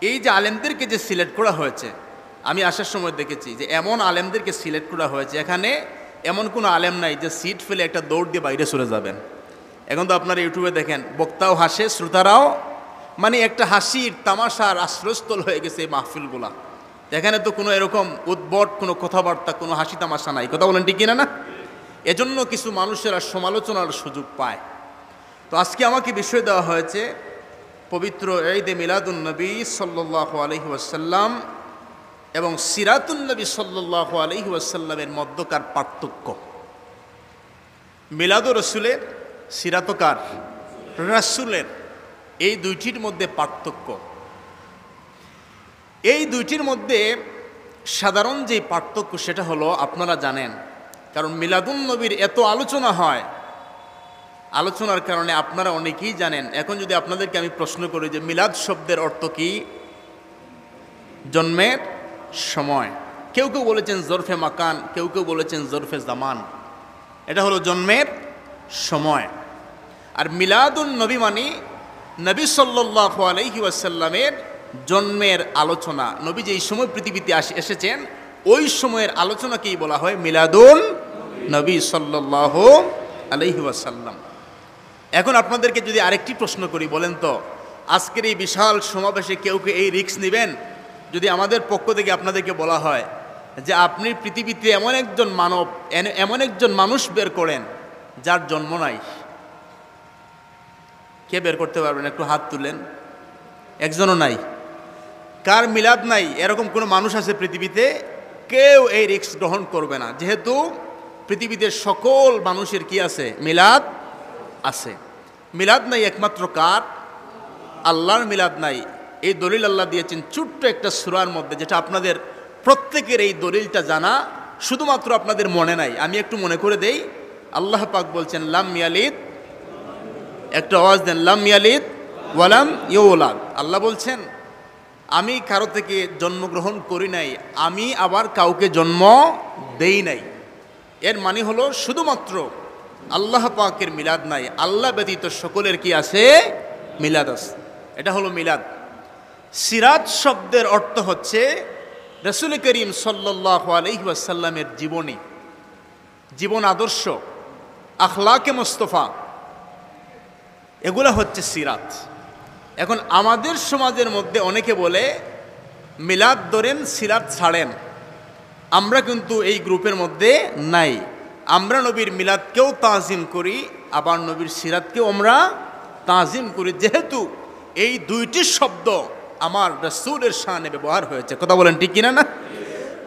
এই যে আলেমদেরকে যে সিলেক্ট করা হয়েছে, আমি আসার সময় দেখেছি যে এমন আলেমদেরকে সিলেক্ট করা হয়েছে, এখানে এমন কোনো আলেম নাই যে সিট ফেলে একটা দৌড় দিয়ে বাইরে সরে যাবেন। এখন তো আপনারা ইউটিউবে দেখেন, বক্তাও হাসে, শ্রোতারাও, মানে একটা হাসির তামাশার আশ্রয়স্থল হয়ে গেছে এই মাহফিলগুলা। এখানে তো কোনো এরকম উদ্ভট কোনো কথাবার্তা, কোনো হাসি তামাশা নাই। কথা বলেন ঠিক কিনা না? এজন্য কিছু মানুষেরা সমালোচনার সুযোগ পায়। তো আজকে আমাকে বিষয় দেওয়া হয়েছে পবিত্র ঈদে মিলাদুন্নবী সাল্লাল্লাহু আলাইহি ওয়াসাল্লাম এবং সিরাতুন্নবী সাল্লাল্লাহু আলাইহি ওয়াসাল্লামের মধ্যকার পার্থক্য। মিলাদুর রাসূলের, সিরাতকার রাসূলের, এই দুইটির মধ্যে পার্থক্য। এই দুইটির মধ্যে সাধারণ যে পার্থক্য সেটা হলো, আপনারা জানেন, কারণ মিলাদুন্নবীর এত আলোচনা হয়, আলোচনার কারণে আপনারা অনেকেই জানেন। এখন যদি আপনাদেরকে আমি প্রশ্ন করি যে মিলাদ শব্দের অর্থ কি, জন্মের সময়। কেউ কেউ বলেছেন জরফে মাকান, কেউ কেউ বলেছেন জরফে জামান। এটা হলো জন্মের সময়। আর মিলাদুন নবী মানে নবী সাল্লাল্লাহু আলাইহি ওয়াসাল্লামের জন্মের আলোচনা। নবী যে এই সময় পৃথিবীতে এসেছেন, ওই সময়ের আলোচনাকেই বলা হয় মিলাদুন নবী সাল্লাল্লাহু আলাইহি ওয়াসাল্লাম। এখন আপনাদেরকে যদি আরেকটি প্রশ্ন করি, বলেন তো আজকের এই বিশাল সমাবেশে কেউ কেউ এই রিস্ক নেবেন যদি আমাদের পক্ষ থেকে আপনাদেরকে বলা হয় যে আপনি পৃথিবীতে এমন একজন মানব, এমন একজন মানুষ বের করেন যার জন্ম নাই? কে বের করতে পারবেন? একটু হাত তুলেন। একজনও নাই। কার মিলাদ নাই এরকম কোনো মানুষ আছে পৃথিবীতে? কেউ এই রিস্ক গ্রহণ করবে না, যেহেতু পৃথিবীতে সকল মানুষের কি আছে? মিলাদ আছে। মিলাদ নাই একমাত্র কার? আল্লাহর মিলাদ নাই। এই দলিল আল্লাহ দিয়েছেন ছোট্ট একটা সূরার মধ্যে, যেটা আপনাদের প্রত্যেকের এই দলিলটা জানা, শুধুমাত্র আপনাদের মনে নাই। আমি একটু মনে করে দেই। আল্লাহ পাক বলছেন লাম ইয়ালিদ, একটা আওয়াজ দেন, লাম ইয়ালিদ ওয়ালাম ইউলাদ। আল্লাহ বলছেন আমি কারো থেকে জন্মগ্রহণ করি নাই, আমি আবার কাউকে জন্ম দেই নাই। এর মানে হলো শুধুমাত্র আল্লাহ পাকের মিলাদ নাই, আল্লাহ ব্যতীত সকলের কি আছে? মিলাদ আছে। এটা হলো মিলাদ। সিরাত শব্দের অর্থ হচ্ছে রাসূল করিম সাল্লাল্লাহু আলাইহি ওয়াসাল্লামের জীবনী, জীবন আদর্শ, আখলাকে মুস্তাফা, এগুলা হচ্ছে সিরাত। এখন আমাদের সমাজের মধ্যে অনেকে বলে মিলাদ ধরেন, সিরাত ছাড়েন। আমরা কিন্তু এই গ্রুপের মধ্যে নাই। আমরা নবীর মিলাদকেও তাজিম করি, আবার নবীর সিরাতকেও আমরা তাজিম করি, যেহেতু এই দুইটি শব্দ আমার রাসূলের শানে ব্যবহার হয়েছে। কথা বলেন ঠিক কিনা না?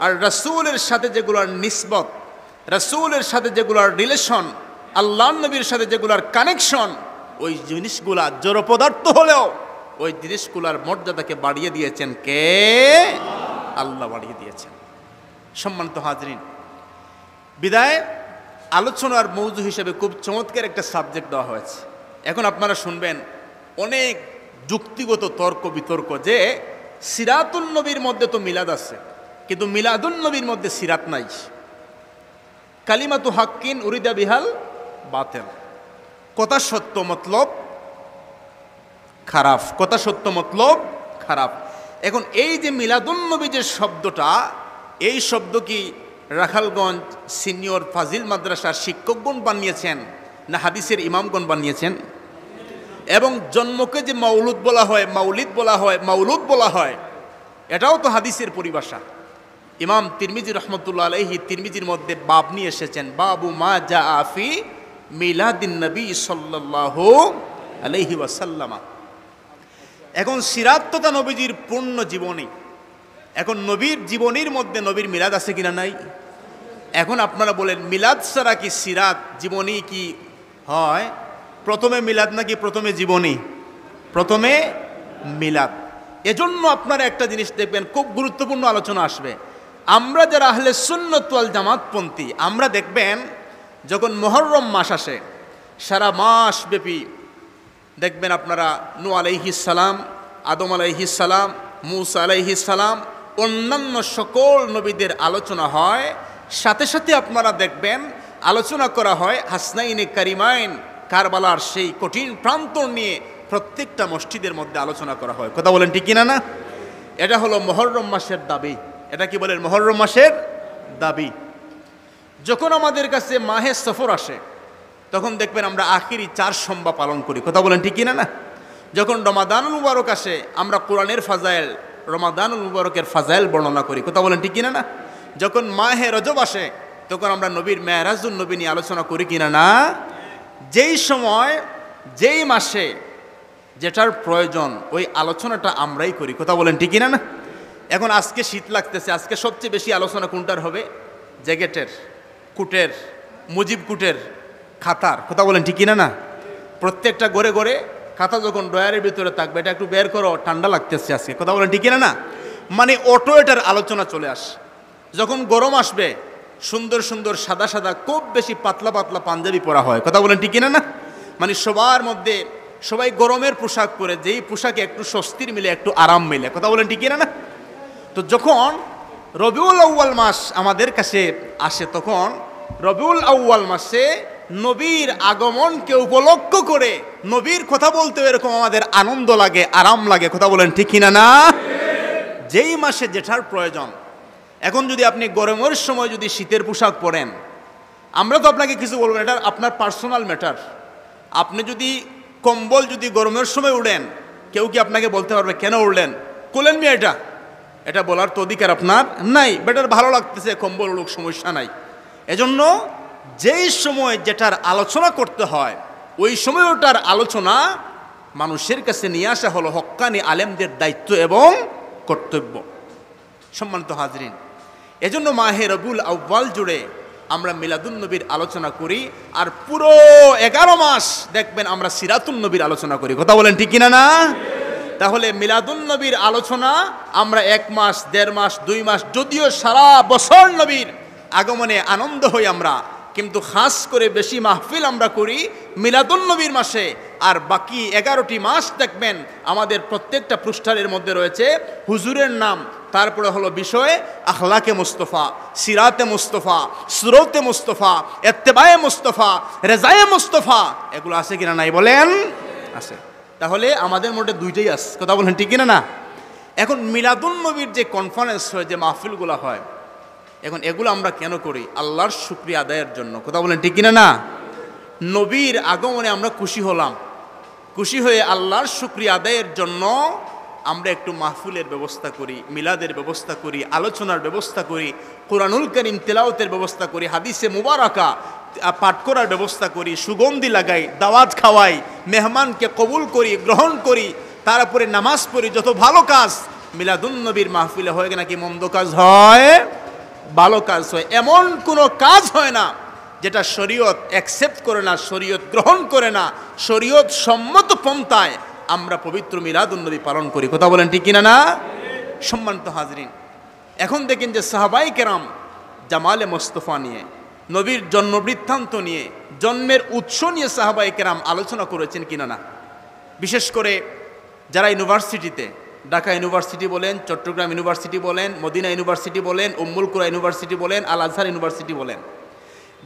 আর রাসূলের সাথে যেগুলোর নিসবত, রাসূলের সাথে যেগুলোর রিলেশন, আল্লাহ নবীর সাথে যেগুলোর কানেকশন, ওই জিনিসগুলা জড় পদার্থ হলেও ওই জিনিসগুলার মর্যাদাকে বাড়িয়ে দিয়েছেন কে? আল্লাহ বাড়িয়ে দিয়েছেন। সম্মানিত হাজরিন, বিদায় আলোচনার মৌজু হিসেবে খুব চমৎকার একটা সাবজেক্ট দেওয়া হয়েছে। এখন আপনারা শুনবেন অনেক যুক্তিগত তর্ক বিতর্ক যে সিরাতুন নবীর মধ্যে তো মিলাদ আছে, কিন্তু মিলাদুন নবীর মধ্যে সিরাত নাই। কালিমাতু হাক্কিন উরিদা বিহাল বাতিল। কথা সত্য মতলব খারাপ, কথা সত্য মতলব খারাপ। এখন এই যে মিলাদুন নবী যে শব্দটা, এই শব্দ কি রাখালগঞ্জ সিনিয়র ফাজিল মাদ্রাসার শিক্ষকগণ বানিয়েছেন না হাদিসের ইমামগণ বানিয়েছেন? এবং জন্মকে যে মাউলুদ বলা হয়, মাউলিদ বলা হয়, মাউলুদ বলা হয়, এটাও তো হাদিসের পরিভাষা। ইমাম তিরমিজি রহমতুল্লাহ আলাইহি তিরমিজির মধ্যে বাব নিয়ে এসেছেন, বাবু মা জা আফি মিলাদিন নবী সাল্লাল্লাহু আলাইহি ওয়াসাল্লাম। এখন সিরাত তথা নবীজির পূর্ণ জীবনী। এখন নবীর জীবনীর মধ্যে নবীর মিলাদ আছে কিনা? নাই। এখন আপনারা বলেন মিলাদ ছাড়া কি সিরাত জীবনী কি হয়? প্রথমে মিলাদ নাকি প্রথমে জীবনী? প্রথমে মিলাদ। এজন্য আপনারা একটা জিনিস দেখবেন, খুব গুরুত্বপূর্ণ আলোচনা আসবে। আমরা যারা আহলে সুন্নাত ওয়াল জামাতপন্থী, আমরা দেখবেন যখন মুহররম মাস আসে, সারা মাস ব্যাপী দেখবেন আপনারা নূহ আলাইহিস সালাম, আদম আলাইহিস সালাম, মূসা আলাইহিস সালাম, অন্যান্য সকল নবীদের আলোচনা হয়। সাথে সাথে আপনারা দেখবেন আলোচনা করা হয় হাসনাইনে কারিমাইন, কারবালার সেই কঠিন প্রান্তর নিয়ে প্রত্যেকটা মসজিদের মধ্যে আলোচনা করা হয়। কথা বলেন ঠিক কিনা না? এটা হলো মুহররম মাসের দাবি। এটা কি বলেন? মুহররম মাসের দাবি। যখন আমাদের কাছে মাহে সফর আসে তখন দেখবেন আমরা আখিরি 4 সোমবার পালন করি। কথা বলেন ঠিক কিনা না? যখন রমাদানুল মুবারক আসে আমরা কোরআনের ফাজাইল, রমাদানুল মুবারকের ফাজাইল বর্ণনা করি। কথা বলেন ঠিক কিনা না? যখন মাহে রজব আসে তখন আমরা নবীর মেরাজুন নবী নিয়ে আলোচনা করি কিনা না? যেই সময় যেই মাসে যেটার প্রয়োজন ওই আলোচনাটা আমরাই করি। কথা বলেন ঠিক কিনা না? এখন আজকে শীত লাগতেছে, আজকে সবচেয়ে বেশি আলোচনা কোনটার হবে? জ্যাকেটের, কুটের, মুজিব কুটের, খাতার। কথা বলেন ঠিক কিনা না? প্রত্যেকটা ঘরে ঘরে খাতা যখন ড্রয়ারের ভিতরে থাকবে, এটা একটু বের করো, ঠান্ডা লাগতেছে আজকে। কথা বলেন ঠিক কিনা না? মানে অটো এটার আলোচনা চলে আসে। যখন গরম আসবে সুন্দর সুন্দর সাদা সাদা খুব বেশি পাতলা পাতলা পাঞ্জাবি পরা হয়। কথা বলেন ঠিক কিনা না? মানে সবার মধ্যে সবাই গরমের পোশাক পরে, যেই পোশাকে একটু স্বস্তির মিলে, একটু আরাম মিলে। কথা বলেন ঠিক কিনা না? তো যখন রবিউল আউয়াল মাস আমাদের কাছে আসে তখন রবিউল আউয়াল মাসে নবীর আগমনকে উপলক্ষ করে নবীর কথা বলতে এরকম আমাদের আনন্দ লাগে, আরাম লাগে। কথা বলেন ঠিক কিনা না? যেই মাসে যেটার প্রয়োজন। এখন যদি আপনি গরমের সময় যদি শীতের পোশাক পরেন, আমরা তো আপনাকে কিছু বলবো না, এটা আপনার পার্সোনাল ম্যাটার। আপনি যদি কম্বল যদি গরমের সময় উড়েন, কেউ কি আপনাকে বলতে পারবে কেন উড়লেন? কোলেন মি এটা বলার তো অধিকার আপনার নাই। বেটার ভালো লাগতেছে কম্বল উড়ুক, সমস্যা নাই। এজন্য যেই সময় যেটার আলোচনা করতে হয় ওই সময় ওটার আলোচনা মানুষের কাছে নিয়ে আসা হলো হক্কানি আলেমদের দায়িত্ব এবং কর্তব্য। সম্মানিত হাজরিন, এজন্য মাহে রবিউল আউয়াল জুড়ে আমরা মিলাদুন নবীর আলোচনা করি, আর পুরো 11 মাস দেখবেন আমরা সিরাতুন নবীর আলোচনা করি। কথা বলেন ঠিক কিনা না? তাহলে মিলাদুন নবীর আলোচনা আমরা 1 মাস, 1.5 মাস, 2 মাস, যদিও সারা বছর নবীর আগমনে আনন্দ হই আমরা, কিন্তু খাস করে বেশি মাহফিল আমরা করি মিলাদুন নবীর মাসে। আর বাকি 11টি মাস দেখবেন আমাদের প্রত্যেকটা পৃষ্ঠারের মধ্যে রয়েছে হুজুরের নাম, তারপরে হলো বিষয়ে আখলাকে মুস্তফা, সিরাতে মুস্তফা, সুরতে মুস্তফা, ইত্তেবায়ে মুস্তফা, রেজায়ে মুস্তফা। এগুলো আছে কিনা নাই বলেন? আছে। তাহলে আমাদের মধ্যে 2টাই আছে। কথা বলেন ঠিক কিনা না? এখন মিলাদুন নবীর যে কনফারেন্স হয়, যে মাহফিলগুলো হয়, এখন এগুলো আমরা কেন করি? আল্লাহর শুকরিয়া আদায়ের জন্য। কথা বলেন ঠিক কিনা না? নবীর আগমনে আমরা খুশি হলাম, খুশি হয়ে আল্লাহর শুকরিয়া আদায়ের জন্য আমরা একটু মাহফিলের ব্যবস্থা করি, মিলাদের ব্যবস্থা করি, আলোচনার ব্যবস্থা করি, কোরআনুল কারীম তেলাওয়াতের ব্যবস্থা করি, হাদিসে মুবারাকা পাঠ করার ব্যবস্থা করি, সুগন্ধি লাগাই, দাওয়াত খাওয়াই, মেহমানকে কবুল করি, গ্রহণ করি, তারপরে নামাজ পড়ি। যত ভালো কাজ মিলাদুন নবীর মাহফিলে হয় নাকি মন্দ কাজ হয়? ভালো কাজ হয়। এমন কোনো কাজ হয় না যেটা শরীয়ত অ্যাকসেপ্ট করে না, শরীয়ত গ্রহণ করে না, শরীয়ত সম্মত পন্থায় আমরা পবিত্র মিলাদুন নবী পালন করি। কথা বলেন ঠিক কিনা না? সম্মানিত হাজরিন, এখন দেখেন যে সাহাবায়ে কেরাম জামালে মোস্তফা নিয়ে, নবীর জন্ম বৃত্তান্ত নিয়ে, জন্মের উৎস নিয়ে সাহাবায়ে কেরাম আলোচনা করেছেন কিনা না? বিশেষ করে যারা ইউনিভার্সিটিতে, ঢাকা ইউনিভার্সিটি বলেন, চট্টগ্রাম ইউনিভার্সিটি বলেন, মদিনা ইউনিভার্সিটি বলেন, উম্মুল কুরা ইউনিভার্সিটি বলেন, আল আজহার ইউনিভার্সিটি বলেন,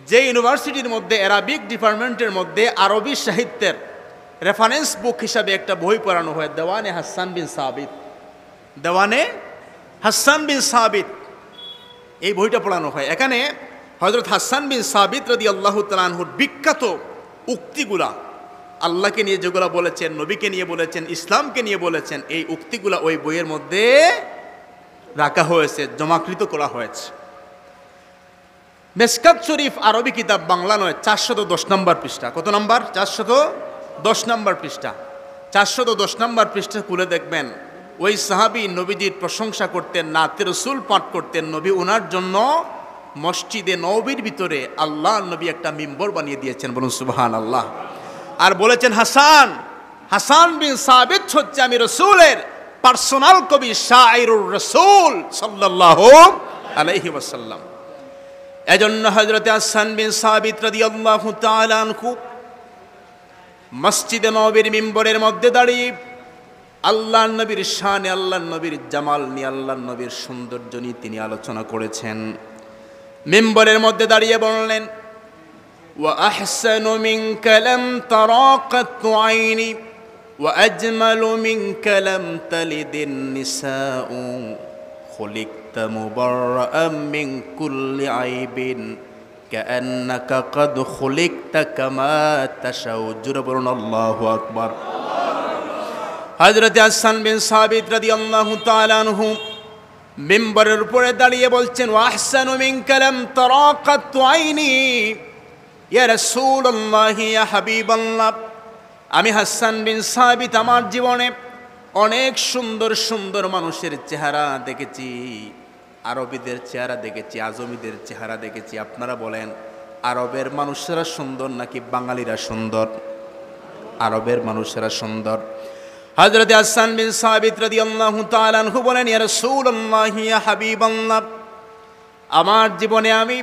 যে ইউনিভার্সিটির মধ্যে অ্যারাবিক ডিপার্টমেন্টের মধ্যে আরবি সাহিত্যের রেফারেন্স বুক হিসাবে একটা বই পড়ানো হয়, দেওয়ানে হাসান বিন সাবিত। দেওয়ানে হাসান বিন সাবিত, এই বইটা পড়ানো হয়। এখানে হযরত হাসান বিন সাবিত রাদিয়াল্লাহু তাআলা আনহুর বিখ্যাত উক্তিগুলা, আল্লাহকে নিয়ে যেগুলো বলেছেন, নবীকে নিয়ে বলেছেন, ইসলামকে নিয়ে বলেছেন, এই উক্তিগুলা ওই বইয়ের মধ্যে রাখা হয়েছে, জমাকৃত করা হয়েছে। মেশকাত শরীফ আরবি কিতাব, বাংলা নয়, 410 নম্বর পৃষ্ঠা। কত নম্বর? 410 নম্বর পৃষ্ঠা। 410 নম্বর পৃষ্ঠা খুলে দেখবেন ওই সাহাবী নবীজির প্রশংসা করতেন, নাতে রসুল পাঠ করতেন। নবী ওনার জন্য মসজিদে নববীর ভিতরে আল্লাহ নবী একটা মিম্বর বানিয়ে দিয়েছেন, বলুন সুবহানাল্লাহ। আর বলেছেন হাসান, হাসান বিন সাবিত হচ্ছে আমি রসুলের পার্সোনাল কবি, শায়রুর রসুল সাল্লাল্লাহু আলাইহি ওয়াসাল্লাম। এজন্য হযরত হাসান বিন সাবিত রাদিয়াল্লাহু তাআলা আনহু মসজিদে নববীর মিম্বরের মধ্যে দাঁড়িয়ে আল্লাহর নবীর শানে, আল্লাহর নবীর জামাল নিয়ে, আল্লাহর নবীর সৌন্দর্য নিয়ে তিনি আলোচনা করেছেন। মিম্বরের মধ্যে দাঁড়িয়ে বললেন, ওয়া আহসানু মিনকা লাম তারা কাত্তু আইনি وأجمل منك لم تلد النساء خلقت مبرأ من كل عيب كأنك قد خلقت كما تشاء جربنا الله أكبر হযরত হাসান বিন সাবিত রাদিয়াল্লাহু তাআলা আনহু মিম্বরের উপরে দাঁড়িয়ে বলছেন ওয়া আহসানু মিনকা লাম তারা কাত আইনি ইয়া রাসূলুল্লাহ ইয়া হাবিবাল্লাহ আমি হাসান বিন সাবিত আমার জীবনে অনেক সুন্দর সুন্দর মানুষের চেহারা দেখেছি আরবীদের চেহারা দেখেছি আজমিদের চেহারা দেখেছি আপনারা বলেন আরবের মানুষেরা সুন্দর নাকি বাঙালিরা সুন্দর আরবের মানুষেরা সুন্দর হযরত হাসান বিন সাবিত রাদিয়াল্লাহু তাআলা আনহু বলেন ইয়া রাসূলুল্লাহ ইয়া হাবিবাল্লাহ আমার জীবনে আমি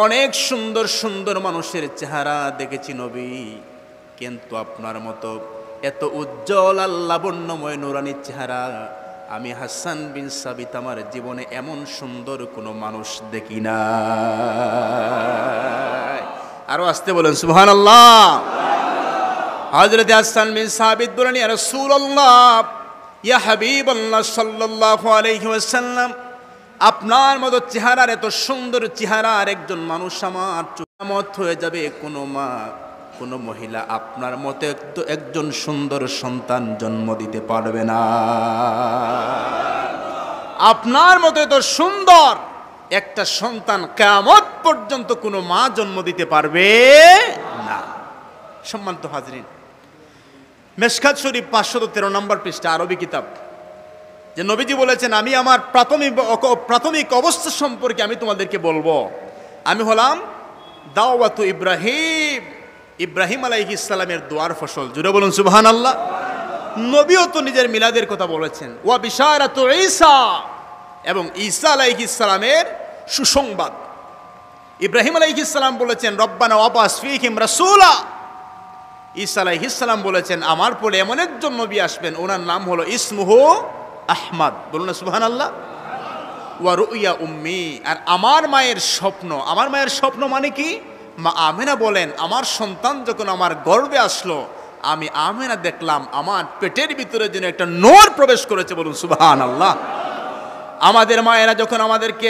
অনেক সুন্দর সুন্দর মানুষের চেহারা দেখেছি নবী কিন্তু আপনার মতো এত উজ্জ্বল আর লাবণ্যময় নুরানি চেহারা আমি হাসান বিন সাবিত আমার জীবনে এমন সুন্দর কোনো মানুষ দেখি না আরো আসতে বলেন সুবহানাল্লাহ হযরত হাসান বিন সাবিত বলেন ইয়া রাসূলুল্লাহ ইয়া হাবিবাল্লাহ সাল্লাল্লাহু আলাইহি ওয়াসাল্লাম আপনার মতো চেহারার এত সুন্দর চেহারার একজন মানুষ আমার কিয়ামত হয়ে যাবে কোনো মা কোনো মহিলা আপনার মতো একজন সুন্দর সন্তান জন্ম দিতে পারবে না আপনার মতো এত সুন্দর একটা সন্তান কিয়ামত পর্যন্ত কোনো মা জন্ম দিতে পারবে না সম্মানিত হাজরিন মেশকাত শরীফ 513 নম্বর পৃষ্ঠা আরবি কিতাব যে নবীজি বলেছেন আমি আমার প্রাথমিক অবস্থা সম্পর্কে আমি তোমাদেরকে বলবো আমি হলাম দাওয়াতু ইব্রাহিম আলাইহিস সালামের দোয়ার ফসল জুড়ে বলুন সুবহানাল্লাহ নবীও তো নিজের মিলাদের কথা বলেছেন ওয়া বিশারাতু ঈসা এবং ঈসা আলাইহিস সালামের সুসংবাদ ইব্রাহিম আলাইহিস সালাম বলেছেন রব্বানা ওয়াবাস ফীহিম রাসূলা ঈসা আলাইহিস সালাম বলেছেন আমার পরে এমন একজন নবী আসবেন ওনার নাম হলো ইসমুহু আহমদ বলুন না সুবহানাল্লাহ ওয়া রুইয়া উম্মি আর আমার মায়ের স্বপ্ন মানে কি মা আমেনা বলেন আমার সন্তান যখন আমার গর্ভে আসলো আমি আমেনা দেখলাম আমার পেটের ভিতরে যেন একটা নূর প্রবেশ করেছে বলুন সুবহানাল্লাহ আমাদের মায়েরা যখন আমাদেরকে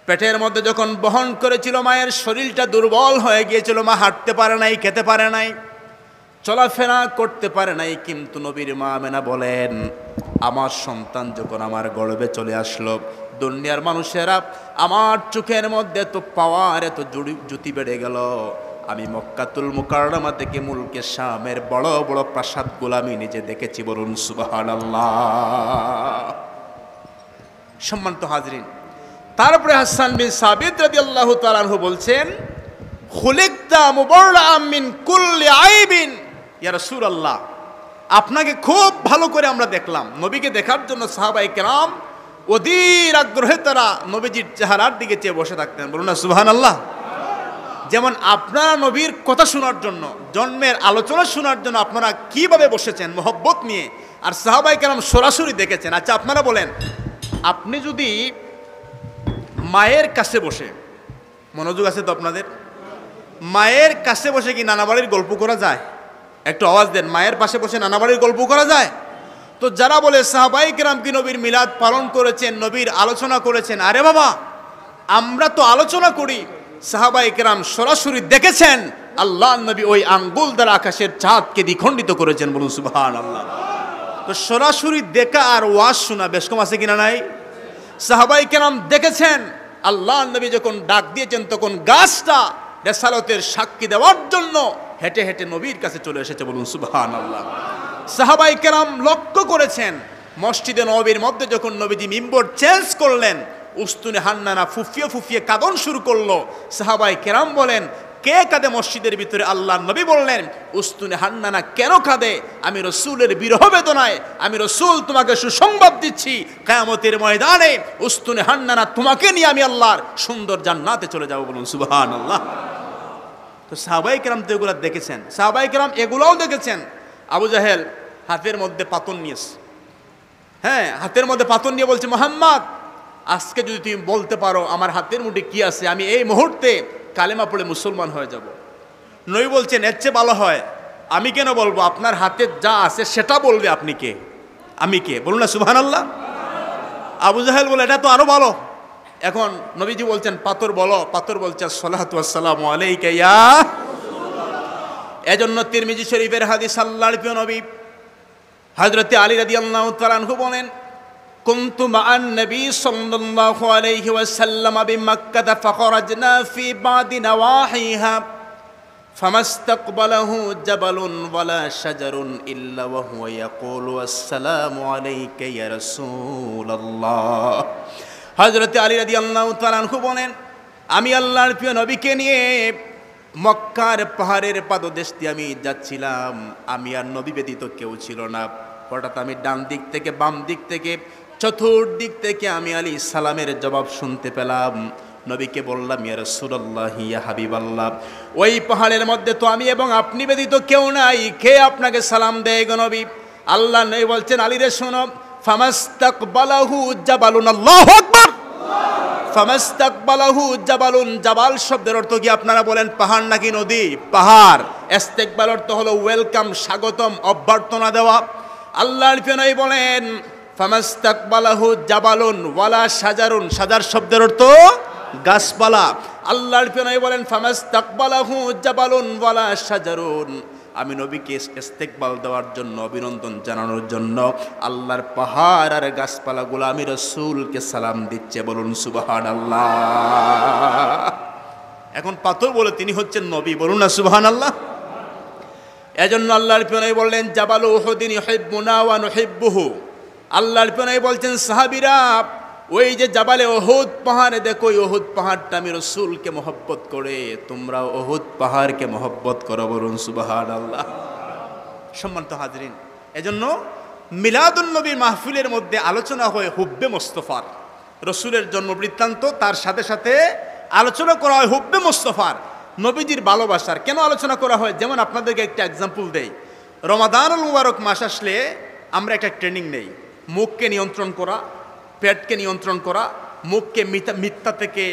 পেটের মধ্যে যখন বহন করেছিল মায়ের শরীরটা দুর্বল হয়ে গিয়েছিল মা হাঁটতে পারে নাই খেতে পারে নাই চলাফেরা করতে পারে নাই কিন্তু নবীর মা আমেনা বলেন আমার সন্তান যখন আমার গর্ভে চলে আসলো দুনিয়ার মানুষেরা আমার চোখের মধ্যে তো পাওয়ার এত জ্যোতি বেড়ে গেল আমি মক্কাতুল মুকাররমা থেকে মুলকে শামের বড় বড় প্রাসাদগুলো আমি নিজে দেখেছি বলুন সুবহানাল্লাহ সম্মানিত হাজরিন তারপরে হাসান বিন সাবিত রাদিয়াল্লাহু তাআলা আনহু বলছেন খুলিকতা মুবাররাআম মিন কুল্লি আইবিন ইয়া রাসূলুল্লাহ আপনাকে খুব ভালো করে আমরা দেখলাম নবীকে দেখার জন্য সাহাবায়ে কেরাম অধীর আগ্রহে তারা নবীজির চেহারার দিকে চেয়ে বসে থাকতেন বলুন না সুবহানাল্লাহ যেমন আপনারা নবীর কথা শোনার জন্য জন্মের আলোচনা শোনার জন্য আপনারা কিভাবে বসেছেন মোহব্বত নিয়ে আর সাহাবায়ে কেরাম সরাসরি দেখেছেন আচ্ছা আপনারা বলেন আপনি যদি মায়ের কাছে বসে মনোযোগ আছে তো আপনাদের মায়ের কাছে বসে কি নানাবাড়ির গল্প করা যায় একটু আওয়াজ দেন মায়ের পাশে বসে নানাবাড়ির গল্প করা যায় তো যারা বলে সাহাবায়ে কেরাম কি নবীর মিলাদ পালন করেছেন নবীর আলোচনা করেছেন আরে বাবা আমরা তো আলোচনা করি সাহাবায়ে কেরাম সরাসরি দেখেছেন আল্লাহ নবী ওই আঙ্গুল দ্বারা আকাশের চাঁদকে দ্বিখণ্ডিত করেছেন বলুন সুবহানাল্লাহ তো সরাসরি দেখা আর ওয়াজ শোনা বেশ কম আছে কিনা নাই সাহাবায়ে কেরাম দেখেছেন আল্লাহ নবী যখন ডাক দিয়েছেন তখন গাছটা রিসালাতের সাক্ষী দেওয়ার জন্য হেঁটে হেঁটে নবীর কাছে চলে এসেছে বলুন সুবহানাল্লাহ সাহাবায়ে কেরাম লক্ষ্য করেছেন মসজিদে নববীর মধ্যে যখন নবীজি মিম্বর চেঞ্জ করলেন উস্তুনে হান্নানা ফুফিয়ে ফুফিয়ে কাঁদন শুরু করলো সাহাবায়ে কেরাম বলেন কে কাঁদে মসজিদের ভিতরে আল্লাহর নবী বললেন উস্তুনে হান্নানা কেন কাঁদে আমি রাসূলের বিরহ বেদনায় আমি রাসূল তোমাকে সুসংবাদ দিচ্ছি কিয়ামতের ময়দানে উস্তুনে হান্নানা তোমাকে নিয়ে আমি আল্লাহর সুন্দর জান্নাতে চলে যাব বলুন সুবহানাল্লাহ তো সাহাবায়ে কেরাম তো এগুলো দেখেছেন সাহাবায়ে কেরাম এগুলোও দেখেছেন আবু জাহেল হাতের মধ্যে পাথর নিয়েছে হ্যাঁ হাতের মধ্যে পাথর নিয়ে বলছে মুহাম্মদ আজকে যদি তুমি বলতে পারো আমার হাতের মধ্যে কি আছে আমি এই মুহূর্তে কালেমা পড়ে মুসলমান হয়ে যাব নবী বলছেন এর চেয়ে ভালো হয় আমি কেন বলবো? আপনার হাতে যা আছে সেটা বলবে। আপনি কে? আমি কে? বলুন না সুবহানাল্লাহ। আবু জাহেল বলে এটা তো আরো ভালো। এখন নবীজি বলছেন পাথর বলো, পাথর বলছে আসসালাতু ওয়াসসালামু আলাইকা ইয়া। এজন্য তিরমিজি শরীফের হাদিস, আল্লাহর প্রিয় নবী হযরত আলী রাদিয়াল্লাহু তাআলা আনহু বলেন, কুনতু মা'আন নবী সাল্লাল্লাহু আলাইহি ওয়াসাল্লাম বিমাক্কাহ ফাখরাজনা ফি বাদি নওয়াহিহা ফামাস্তাকবালাহু জাবালুন ওয়ালা শাজারুন ইল্লা ওয়া হুয়া ইয়াকুলু আসসালামু আলাইকা ইয়া রাসূলুল্লাহ। হযরত আলী রাদিয়াল্লাহু তাআলা আনহু বলেন, আমি আল্লাহর প্রিয় নবীকে নিয়ে মক্কার পাহাড়ের পাদদেশ দিয়ে আমি যাচ্ছিলাম। আমি আর নবী ব্যতীত কেউ ছিল না। হঠাৎ আমি ডান দিক থেকে বাম দিক থেকে চতুর্দিক থেকে আমি আলী সালামের জবাব শুনতে পেলাম। নবীকে বললাম, ইয়া রাসূলুল্লাহ, ইয়া হাবিবাল্লাহ, ওই পাহাড়ের মধ্যে তো আমি এবং আপনি ব্যতীত কেউ নাই, কে আপনাকে সালাম দেয় গো নবী? আল্লাহ নবী বলছেন, আলী রে শোনো, ফামাস্তাকবালাহু জাবালুন। আল্লাহু আকবার। ফামাস্তাকবালাহু জাবালুন। জাবাল শব্দের অর্থ কি আপনারা বলেন? পাহাড় নাকি নদী? পাহাড়। ইস্তেকবাল অর্থ হলো ওয়েলকাম, স্বাগতম, অভ্যর্থনা দেওয়া। আল্লাহর প্রিয় নবী বলেন, ফামাস্তাকবালাহু জাবালুন ওয়ালা শাজারুন। শাজার শব্দের অর্থ গাছপালা। আল্লাহর প্রিয় নবী বলেন, ফামাস্তাকবালাহু জাবালুন ওয়ালা শাজারুন। আমি নবীকে ইস্তেকবাল দেওয়ার জন্য, অভিনন্দন জানানোর জন্য আল্লাহর পাহাড় আর গাছপালাগুলো আমি রাসূলকে সালাম দিচ্ছে। বলুন সুবহানাল্লাহ। এখন পাথর বলে তিনি হচ্ছেন নবী। বলুন না সুবহানাল্লাহ। এজন্য আল্লাহর প্রিয় নবী বললেন, জাবালু উহুদিন ইউহিব্বুনা ওয়া নুহিব্বুহু। আল্লাহর প্রিয় নবী বলছেন, সাহাবীরা, ওই যে জাবালে উহুদ পাহাড়ে দেখো, ওই উহুদ পাহাড়টা আমি রাসূলকে মহব্বত করে, তোমরা উহুদ পাহাড়কে মহব্বত করো। বলুন সুবহানাল্লাহ। সম্মানিত হাজরিন, এজন্য মিলাদুন নবীর মাহফিলের মধ্যে আলোচনা হয় হুব্বে মুস্তাফার, রাসূলের জন্ম বৃত্তান্ত, তার সাথে সাথে আলোচনা করা হয় হুব্বে মুস্তাফার, নবীজির ভালোবাসার। কেন আলোচনা করা হয়? যেমন আপনাদেরকে একটা এক্সাম্পল দেই। রমাদানুল মুবারক মাস আসলে আমরা একটা ট্রেনিং নেই, মুখকে নিয়ন্ত্রণ করা, পেটকে নিয়ন্ত্রণ করা, মুখকে মিথ্যা থেকে,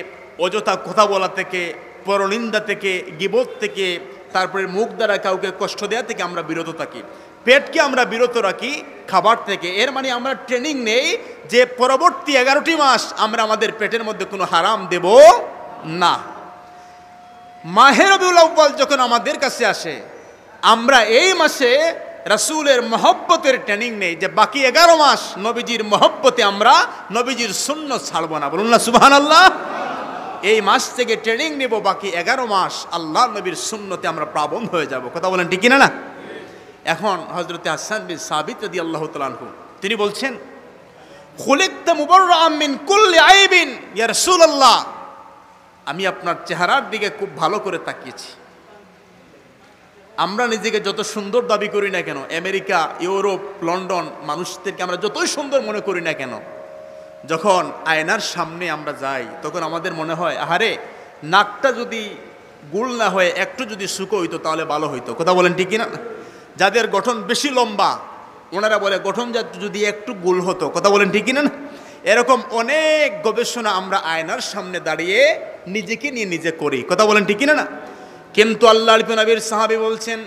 অযথা কথা বলা থেকে, পরনিন্দা থেকে, গীবত থেকে, তারপরে মুখ দ্বারা কাউকে কষ্ট দেওয়া থেকে আমরা বিরত থাকি। পেটকে আমরা বিরত রাখি খাবার থেকে। এর মানে আমরা ট্রেনিং নেই যে পরবর্তী 11টি মাস আমরা আমাদের পেটের মধ্যে কোনো হারাম দেব না। মাহে রবিউল আউয়াল যখন আমাদের কাছে আসে, আমরা এই মাসে রাসূলের মহব্বতের ট্রেনিং নেই যে বাকি 11 মাস নবীজির মহব্বতে আমরা নবীজির সুন্নাত ছাড়ব না। বলুন না সুবহানাল্লাহ। এই মাস থেকে ট্রেনিং নেব, বাকি 11 মাস আল্লাহ নবীর সুন্নতে আমরা প্রাবন্দ হয়ে যাব। কথা বলেন ঠিক কিনা না? এখন হযরত হাসান বিন সাবিত রাদিয়াল্লাহু তাআলা আনহু তিনি বলছেন, খুলিকতা মুবাররাআম মিন কুল্লি আইবিন ইয়া রাসূলুল্লাহ, আমি আপনার চেহারার দিকে খুব ভালো করে তাকিয়েছি। আমরা নিজেকে যত সুন্দর দাবি করি না কেন, আমেরিকা, ইউরোপ, লন্ডন মানুষদেরকে আমরা যতই সুন্দর মনে করি না কেন, যখন আয়নার সামনে আমরা যাই তখন আমাদের মনে হয়, আহারে নাকটা যদি গোল না হয়ে একটু যদি শুকো হইতো তাহলে ভালো হইতো। কথা বলেন ঠিক কিনা? যাদের গঠন বেশি লম্বা ওনারা বলে গঠন যদি একটু গোল হতো। কথা বলেন ঠিক কিনা? এরকম অনেক গবেষণা আমরা আয়নার সামনে দাঁড়িয়ে নিজেকে নিয়ে নিজে করি। কথা বলেন ঠিক কিনা না? কিন্তু আল্লাহর নবীর সাহাবী বলছেন,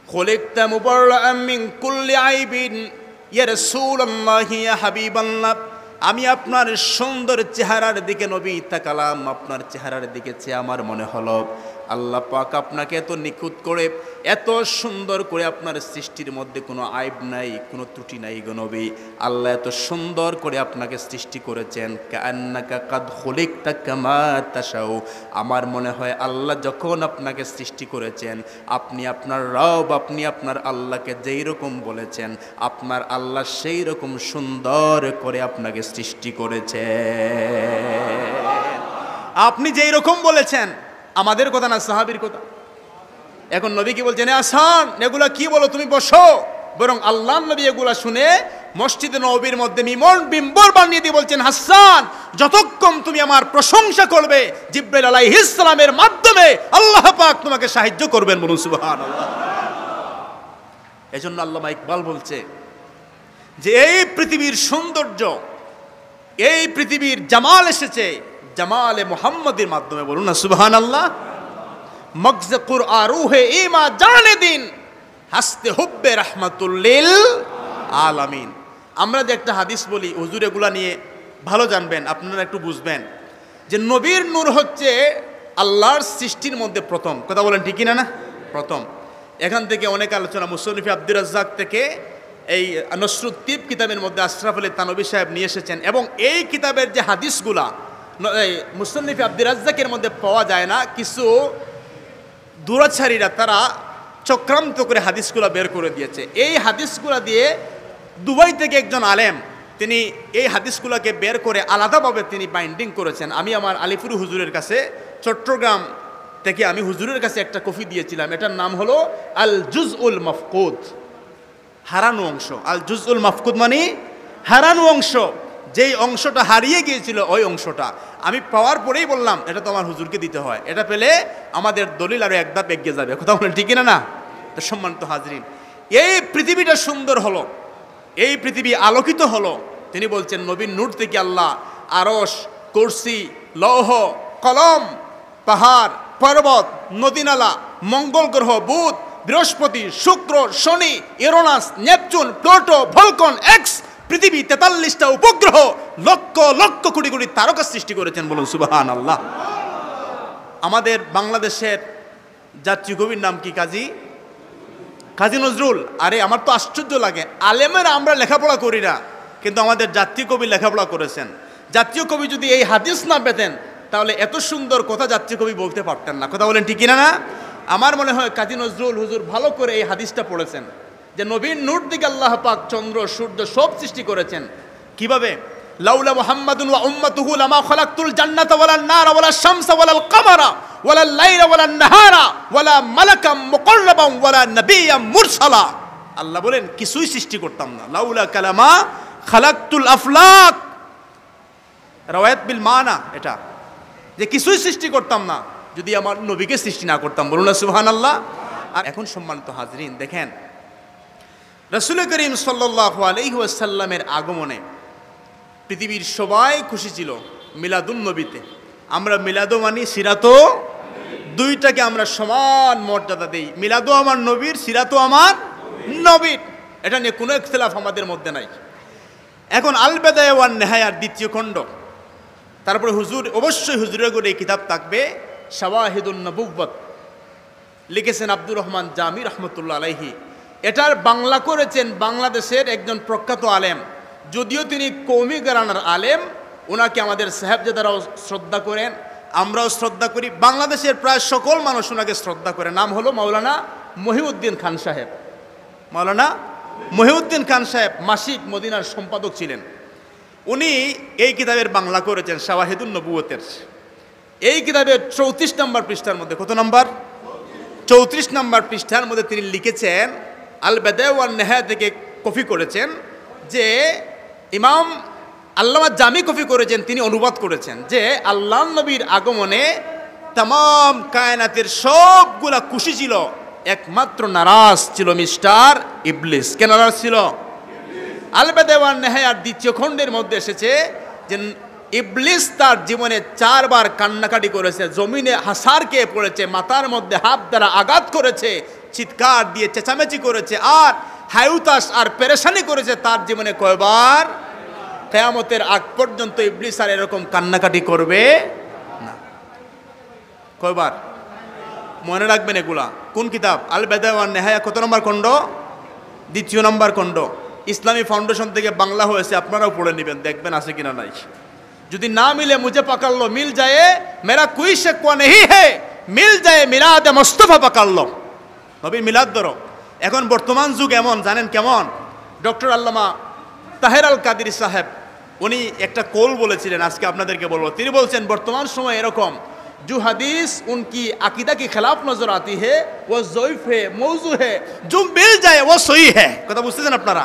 খুলিকতা মুবাররাআম মিন কুল্লি আইবিন ইয়া রাসূলুল্লাহ ইয়া হাবিবাল্লাহ, আমি আপনার সুন্দর চেহারার দিকে নবী তাকালাম, আপনার চেহারার দিকে চেয়ে আমার মনে হলো আল্লাহ পাক আপনাকে এত নিখুঁত করে, এত সুন্দর করে, আপনার সৃষ্টির মধ্যে কোনো আইব নাই, কোনো ত্রুটি নাই গো নবী। আল্লাহ এত সুন্দর করে আপনাকে সৃষ্টি করেছেন, কান্নাকা কাদ খুলিকতা কামা তাশাউ। আমার মনে হয় আল্লাহ যখন আপনাকে সৃষ্টি করেছেন, আপনি আপনার রব, আপনি আপনার আল্লাহকে যেই রকম বলেছেন, আপনার আল্লাহ সেই রকম সুন্দর করে আপনাকে সৃষ্টি করেছেন। আপনি যেই রকম বলেছেন, আমাদের কথা না, সাহাবীর কথা। এখন নবী কি বলছেন, হাসান এগুলা কি বলো, তুমি বসো। বরং আল্লাহ নবী এগুলা শুনে মসজিদে নববীর মধ্যে মিম্বর বানিয়ে দিয়ে বলছেন, হাসান যতক্ষণ তুমি আমার প্রশংসা করবে, জিবরাইল আলাইহিস সালামের মাধ্যমে আল্লাহ পাক তোমাকে সাহায্য করবেন। বলুন সুবহানাল্লাহ। এজন্য আল্লামা ইকবাল বলছে যে এই পৃথিবীর সৌন্দর্য, এই পৃথিবীর জামাল এসেছে জামালে মুহাম্মাদের মাধ্যমে। বলুন না সুবহানাল্লাহ। মগজ কুরআন রূহে ঈমা জানে দিন, হাসতে হুব্বে রাহমাতুল্লিল আলামিন। আমরা যে একটা হাদিস বলি, হুজুর এগুলা নিয়ে ভালো জানবেন, আপনারা একটু বুঝবেন যে নবীর নূর হচ্ছে আল্লাহর সৃষ্টির মধ্যে প্রথম। কথা বলেন ঠিক না? না, প্রথম। এখান থেকে অনেক আলোচনা মুসন্নিফ আব্দুর রাজ্জাক থেকে এই নসরুদ্দীপ কিতাবের মধ্যে আশরাফ আলী থানভী সাহেব নিয়ে এসেছেন, এবং এই কিতাবের যে হাদিসগুলা মুসন্নিফ আব্দুর রাজ্জাকের মধ্যে পাওয়া যায় না, কিছু দুরাচারীরা তারা চক্রান্ত করে হাদিসগুলা বের করে দিয়েছে। এই হাদিসগুলা দিয়ে দুবাই থেকে একজন আলেম তিনি এই হাদিসগুলোকে বের করে আলাদাভাবে তিনি বাইন্ডিং করেছেন। আমি আমার আলিপুর হুজুরের কাছে, চট্টগ্রাম থেকে আমি হুজুরের কাছে একটা কপি দিয়েছিলাম। এটার নাম হলো আল জুজউল মাফকুদ, হারানো অংশ। আল জুজউল মাফকুদ মানে হারানো অংশ, যেই অংশটা হারিয়ে গিয়েছিল ওই অংশটা আমি পাওয়ার পরেই বললাম এটা তো আমার হুজুরকে দিতে হয়, এটা পেলে আমাদের দলিল আরো একধাপ এগিয়ে যাবে। কথা বলেন ঠিক না? না, তো সম্মানিত হাজরিন, এই পৃথিবীটা সুন্দর হলো, এই পৃথিবী আলোকিত হলো। তিনি বলছেন নবীর নূর থেকে আল্লাহ আরশ, কুরসি, লৌহ, কলম, পাহাড়, পর্বত, নদীনালা, মঙ্গল গ্রহ, বুধ, বৃহস্পতি, শুক্র, শনি, ইউরেনাস, নেপচুন, প্লুটো, ভলকন, এক্স, পৃথিবী, 43টা উপগ্রহ, লক্ষ লক্ষ কোটি কোটি তারকা সৃষ্টি করেছেন। বলুন সুবহানাল্লাহ। আমাদের বাংলাদেশের জাতীয় কবির নাম কি? কাজী নজরুল। আরে আমার তো আশ্চর্য লাগে, আলেমেরা আমরা লেখাপড়া করি না, কিন্তু আমাদের জাতীয় কবি লেখাপড়া করেছেন। জাতীয় কবি যদি এই হাদিস না পেতেন তাহলে এত সুন্দর কথা জাতীয় কবি বলতে পারতেন না। কথা বলেন ঠিক না? না, আমার মনে হয় কাজী নজরুল হুজুর ভালো করে এই হাদিসটা পড়েছেন যে নবীর নূর দিকে আল্লাহ পাক চন্দ্র সূর্য সব সৃষ্টি করেছেন। কিভাবে? লাউলা মুহাম্মাদুন ওয়া উম্মাতুহু লামা খালাকতুল জান্নাতা ওয়ালান নারা ওয়ালা শামসা ওয়ালাল কামারা ওয়ালাল লাইলা ওয়ালান নাহারা ওয়ালা মালাকাম মুকাররাবাম ওয়ালা নাবিয়্যাম মুরসালা। আল্লাহ বলেন কিছুই সৃষ্টি করতাম না। লাউলা কালামা খালাকতুল আফলাক, রাওয়ায়াত বিল মানা, এটা যে কিছুই সৃষ্টি করতাম না যদি আমার নবীকে সৃষ্টি না করতাম। বলুন না সুবহানাল্লাহ। আর এখন সম্মানিত হাজরিন দেখেন, রাসূল করিম সাল্লাল্লাহু আলাইহি ওয়াসাল্লামের আগমনে পৃথিবীর সবাই খুশি ছিল মিলাদুন নবীতে। আমরা মিলাদও মানি, সিরাতও, দুইটাকে আমরা সমান মর্যাদা দেই। মিলাদও আমার নবীর, সিরাতও আমার নবীর, এটা নিয়ে কোনো ইখতিলাফ আমাদের মধ্যে নাই। এখন আল বিদায়া ওয়ান নিহায়ার দ্বিতীয় খণ্ড, তারপরে হুজুর অবশ্যই হুজুরের করে এই কিতাব থাকবে শাওয়াহিদুন নবুওয়াত, লিখেছেন আব্দুর রহমান জামি রহমতুল্লাহ আলাইহি। এটার বাংলা করেছেন বাংলাদেশের একজন প্রখ্যাত আলেম, যদিও তিনি কওমি ঘরানার আলেম, ওনাকে আমাদের সাহেবজাদারাও শ্রদ্ধা করেন, আমরাও শ্রদ্ধা করি, বাংলাদেশের প্রায় সকল মানুষ ওনাকে শ্রদ্ধা করে। নাম হলো মাওলানা মহিউদ্দিন খান সাহেব। মাওলানা মহিউদ্দিন খান সাহেব মাসিক মদিনার সম্পাদক ছিলেন। উনি এই কিতাবের বাংলা করেছেন শাওয়াহিদুন নবুওয়াতের। এই কিতাবের 34 নম্বর পৃষ্ঠার মধ্যে, কত নম্বর? 34 নম্বর পৃষ্ঠার মধ্যে তিনি লিখেছেন, আল বিদায়া ওয়ান নিহায়া থেকে কপি করেছেন, যে ইমাম আল্লামা জামি কপি করেছেন, তিনি অনুবাদ করেছেন যে আল্লাহ নবীর আগমনে তামাম কায়নাতের সবগুলা খুশি ছিল, একমাত্র নারাজ ছিল মিস্টার ইবলিস। কে নারাজ ছিল? আল বিদায়া ওয়ান নিহায়ার দ্বিতীয় খণ্ডের মধ্যে এসেছে যে ইবলিস তার জীবনে 4 বার কান্নাকাটি করেছে, জমিনে হাসার খেয়ে পড়েছে, মাথার মধ্যে হাত দ্বারা আঘাত করেছে, চিৎকার দিয়ে চেঁচামেচি করেছে, আর হায়ুতাস আর পেরেশানি করেছে। তার জীবনে কয়বার? কিয়ামতের আগ পর্যন্ত ইবলিস আর এরকম কান্নাকাটি করবে না। কয়বার? মনে রাখবেন এগুলা। কোন কিতাব? আল বিদায়া ওয়ান নিহায়া, কত নম্বর খণ্ড? দ্বিতীয় নম্বর খণ্ড। ইসলামী ফাউন্ডেশন থেকে বাংলা হয়েছে, আপনারাও পড়ে নেবেন, দেখবেন আছে কিনা নাই। যদি না মিলে মুঝে পাকার লো, মিল যায় মেরা কোই শিকওয়া নেহি হে, মিল যায় মিলাদ মুস্তাফা পাকার লো। নবীর মিলাদ ধরো। এখন বর্তমান যুগ এমন, জানেন কেমন? ডক্টর আল্লামা তাহের আল কাদেরী সাহেব উনি একটা কোল বলেছিলেন, আজকে আপনাদেরকে বলবো। তিনি বলছেন বর্তমান সময় এরকম, जो हदीस उनकी अकीदा के खिलाफ नजर आती है वो ज़ईफ है, मौजू है, जो मिल जाए वो सही है। কথা বুঝতেছেন আপনারা?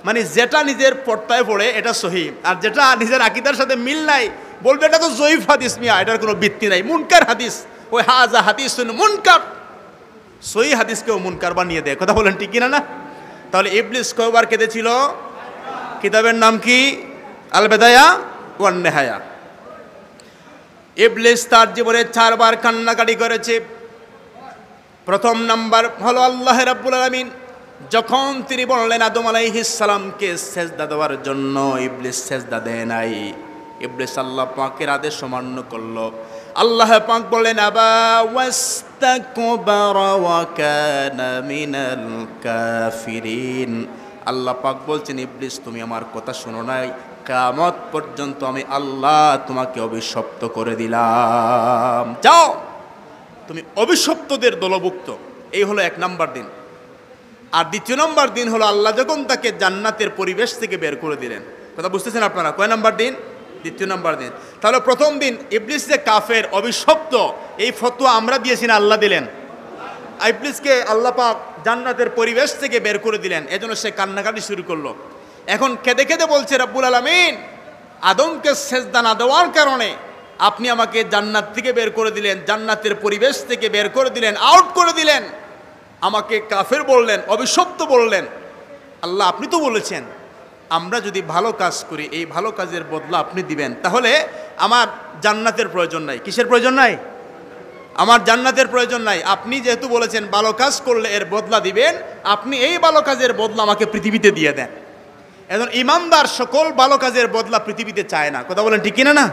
মানে যেটা নিজের পড়তায় পড়ে এটা সহি, আর যেটা নিজের আকীদার সাথে মিল নাই বলবে এটা তো জয়ীফ হাদিস, মিয়া এটার কোনো ভিত্তি নাই, মুনকার হাদিস। ওই হাজা হাদিসুন মুনকার, সহি হাদিসকেও মুনকার বানিয়ে দেয়। কথা বলেন ঠিক কিনা? না? তাহলে ইবলিস কয়বার কেঁদেছিল? কিতাবের নাম কি? আল বিদায়া ওয়ান নিহায়া। ইবলিস তার জীবনে 4 বার কান্নাকাটি করেছে। প্রথম নাম্বার হলো আল্লাহ রাব্বুল আলামিন যখন তিনি বললেন আদম আলাইহিস সালামকে সেজদা দেওয়ার জন্য, ইবলিস সেজদা দেয় নাই। ইবলিস আল্লাহ পাকের আদেশ অমান্য করলো। আল্লাহ পাক বলেন আবা ওয়াস্তাকবারা ওয়া কানা মিনাল কাফিরিন। আল্লাহ পাক বলছেন ইবলিস তুমি আমার কথা শোনো নাই, কিয়ামত পর্যন্ত আমি আল্লাহ তোমাকে অভিশপ্ত করে দিলাম, যাও তুমি অভিশপ্তদের দলভুক্ত। এই হলো এক নাম্বার দিন। আর দ্বিতীয় নম্বর দিন হলো আল্লাহ যখন তাকে জান্নাতের পরিবেশ থেকে বের করে দিলেন। কথা বুঝতেছেন আপনারা? কয় নাম্বার দিন? দ্বিতীয় নাম্বার দিন। তাহলে প্রথম দিন ইবলিস যে কাফের অভিশপ্ত, এই ফতোয়া আমরা দিয়েছি না আল্লাহ দিলেন? ইবলিসকে আল্লাহ পাক জান্নাতের পরিবেশ থেকে বের করে দিলেন, এজন্য সে কান্নাকাটি শুরু করলো। এখন কেঁদে কেঁদে বলছে রব্বুল আলামিন আদমকে সেজদা না দেওয়ার কারণে আপনি আমাকে জান্নাত থেকে বের করে দিলেন, জান্নাতের পরিবেশ থেকে বের করে দিলেন, আউট করে দিলেন, আমাকে কাফের বললেন, অভিশপ্ত বললেন। আল্লাহ আপনি তো বলেছেন আমরা যদি ভালো কাজ করি এই ভালো কাজের বদলা আপনি দিবেন, তাহলে আমার জান্নাতের প্রয়োজন নাই। কিসের প্রয়োজন নাই? আমার জান্নাতের প্রয়োজন নাই। আপনি যেহেতু বলেছেন ভালো কাজ করলে এর বদলা দিবেন, আপনি এই ভালো কাজের বদলা আমাকে পৃথিবীতে দিয়ে দেন। এখন ইমানদার সকল ভালো কাজের বদলা পৃথিবীতে চায় না। কথা বলেন ঠিক কিনা? না,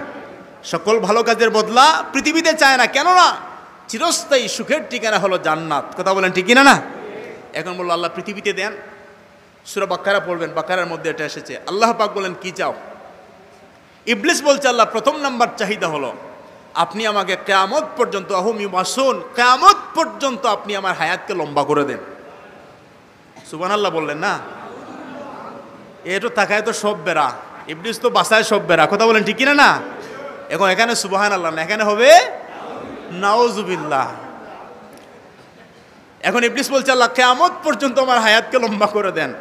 সকল ভালো কাজের বদলা পৃথিবীতে চায় না। কেননা চিরস্থায়ী সুখের ঠিকানা হলো জান্নাত। কথা বলেন ঠিক কিনা? না। এখন বললো আল্লাহ পৃথিবীতে দেন। সূরা বাকারা পড়বেন, বাকারার মধ্যে এটা এসেছে। আল্লাহ পাক বলেন কি চাও? ইবলিস বলছে আল্লাহ প্রথম নাম্বার চাহিদা হলো আপনি আমাকে কিয়ামত পর্যন্ত আহুম ইউবাসুন, কিয়ামত পর্যন্ত আপনি আমার হায়াতকে লম্বা করে দেন। সুবহানাল্লাহ বললেন না? এটা তাকায় তো সব বেড়া, ইবলিস তো বাসায় সব বেড়া। কথা বলেন ঠিক কিনা? না। এখন এখানে সুবহানাল্লাহ না, এখানে হবে নাউজুবিল্লাহ। এখন ইবলিস বলছে আল্লাহ কিয়ামত পর্যন্ত আমার হায়াতকে লম্বা করে দেন।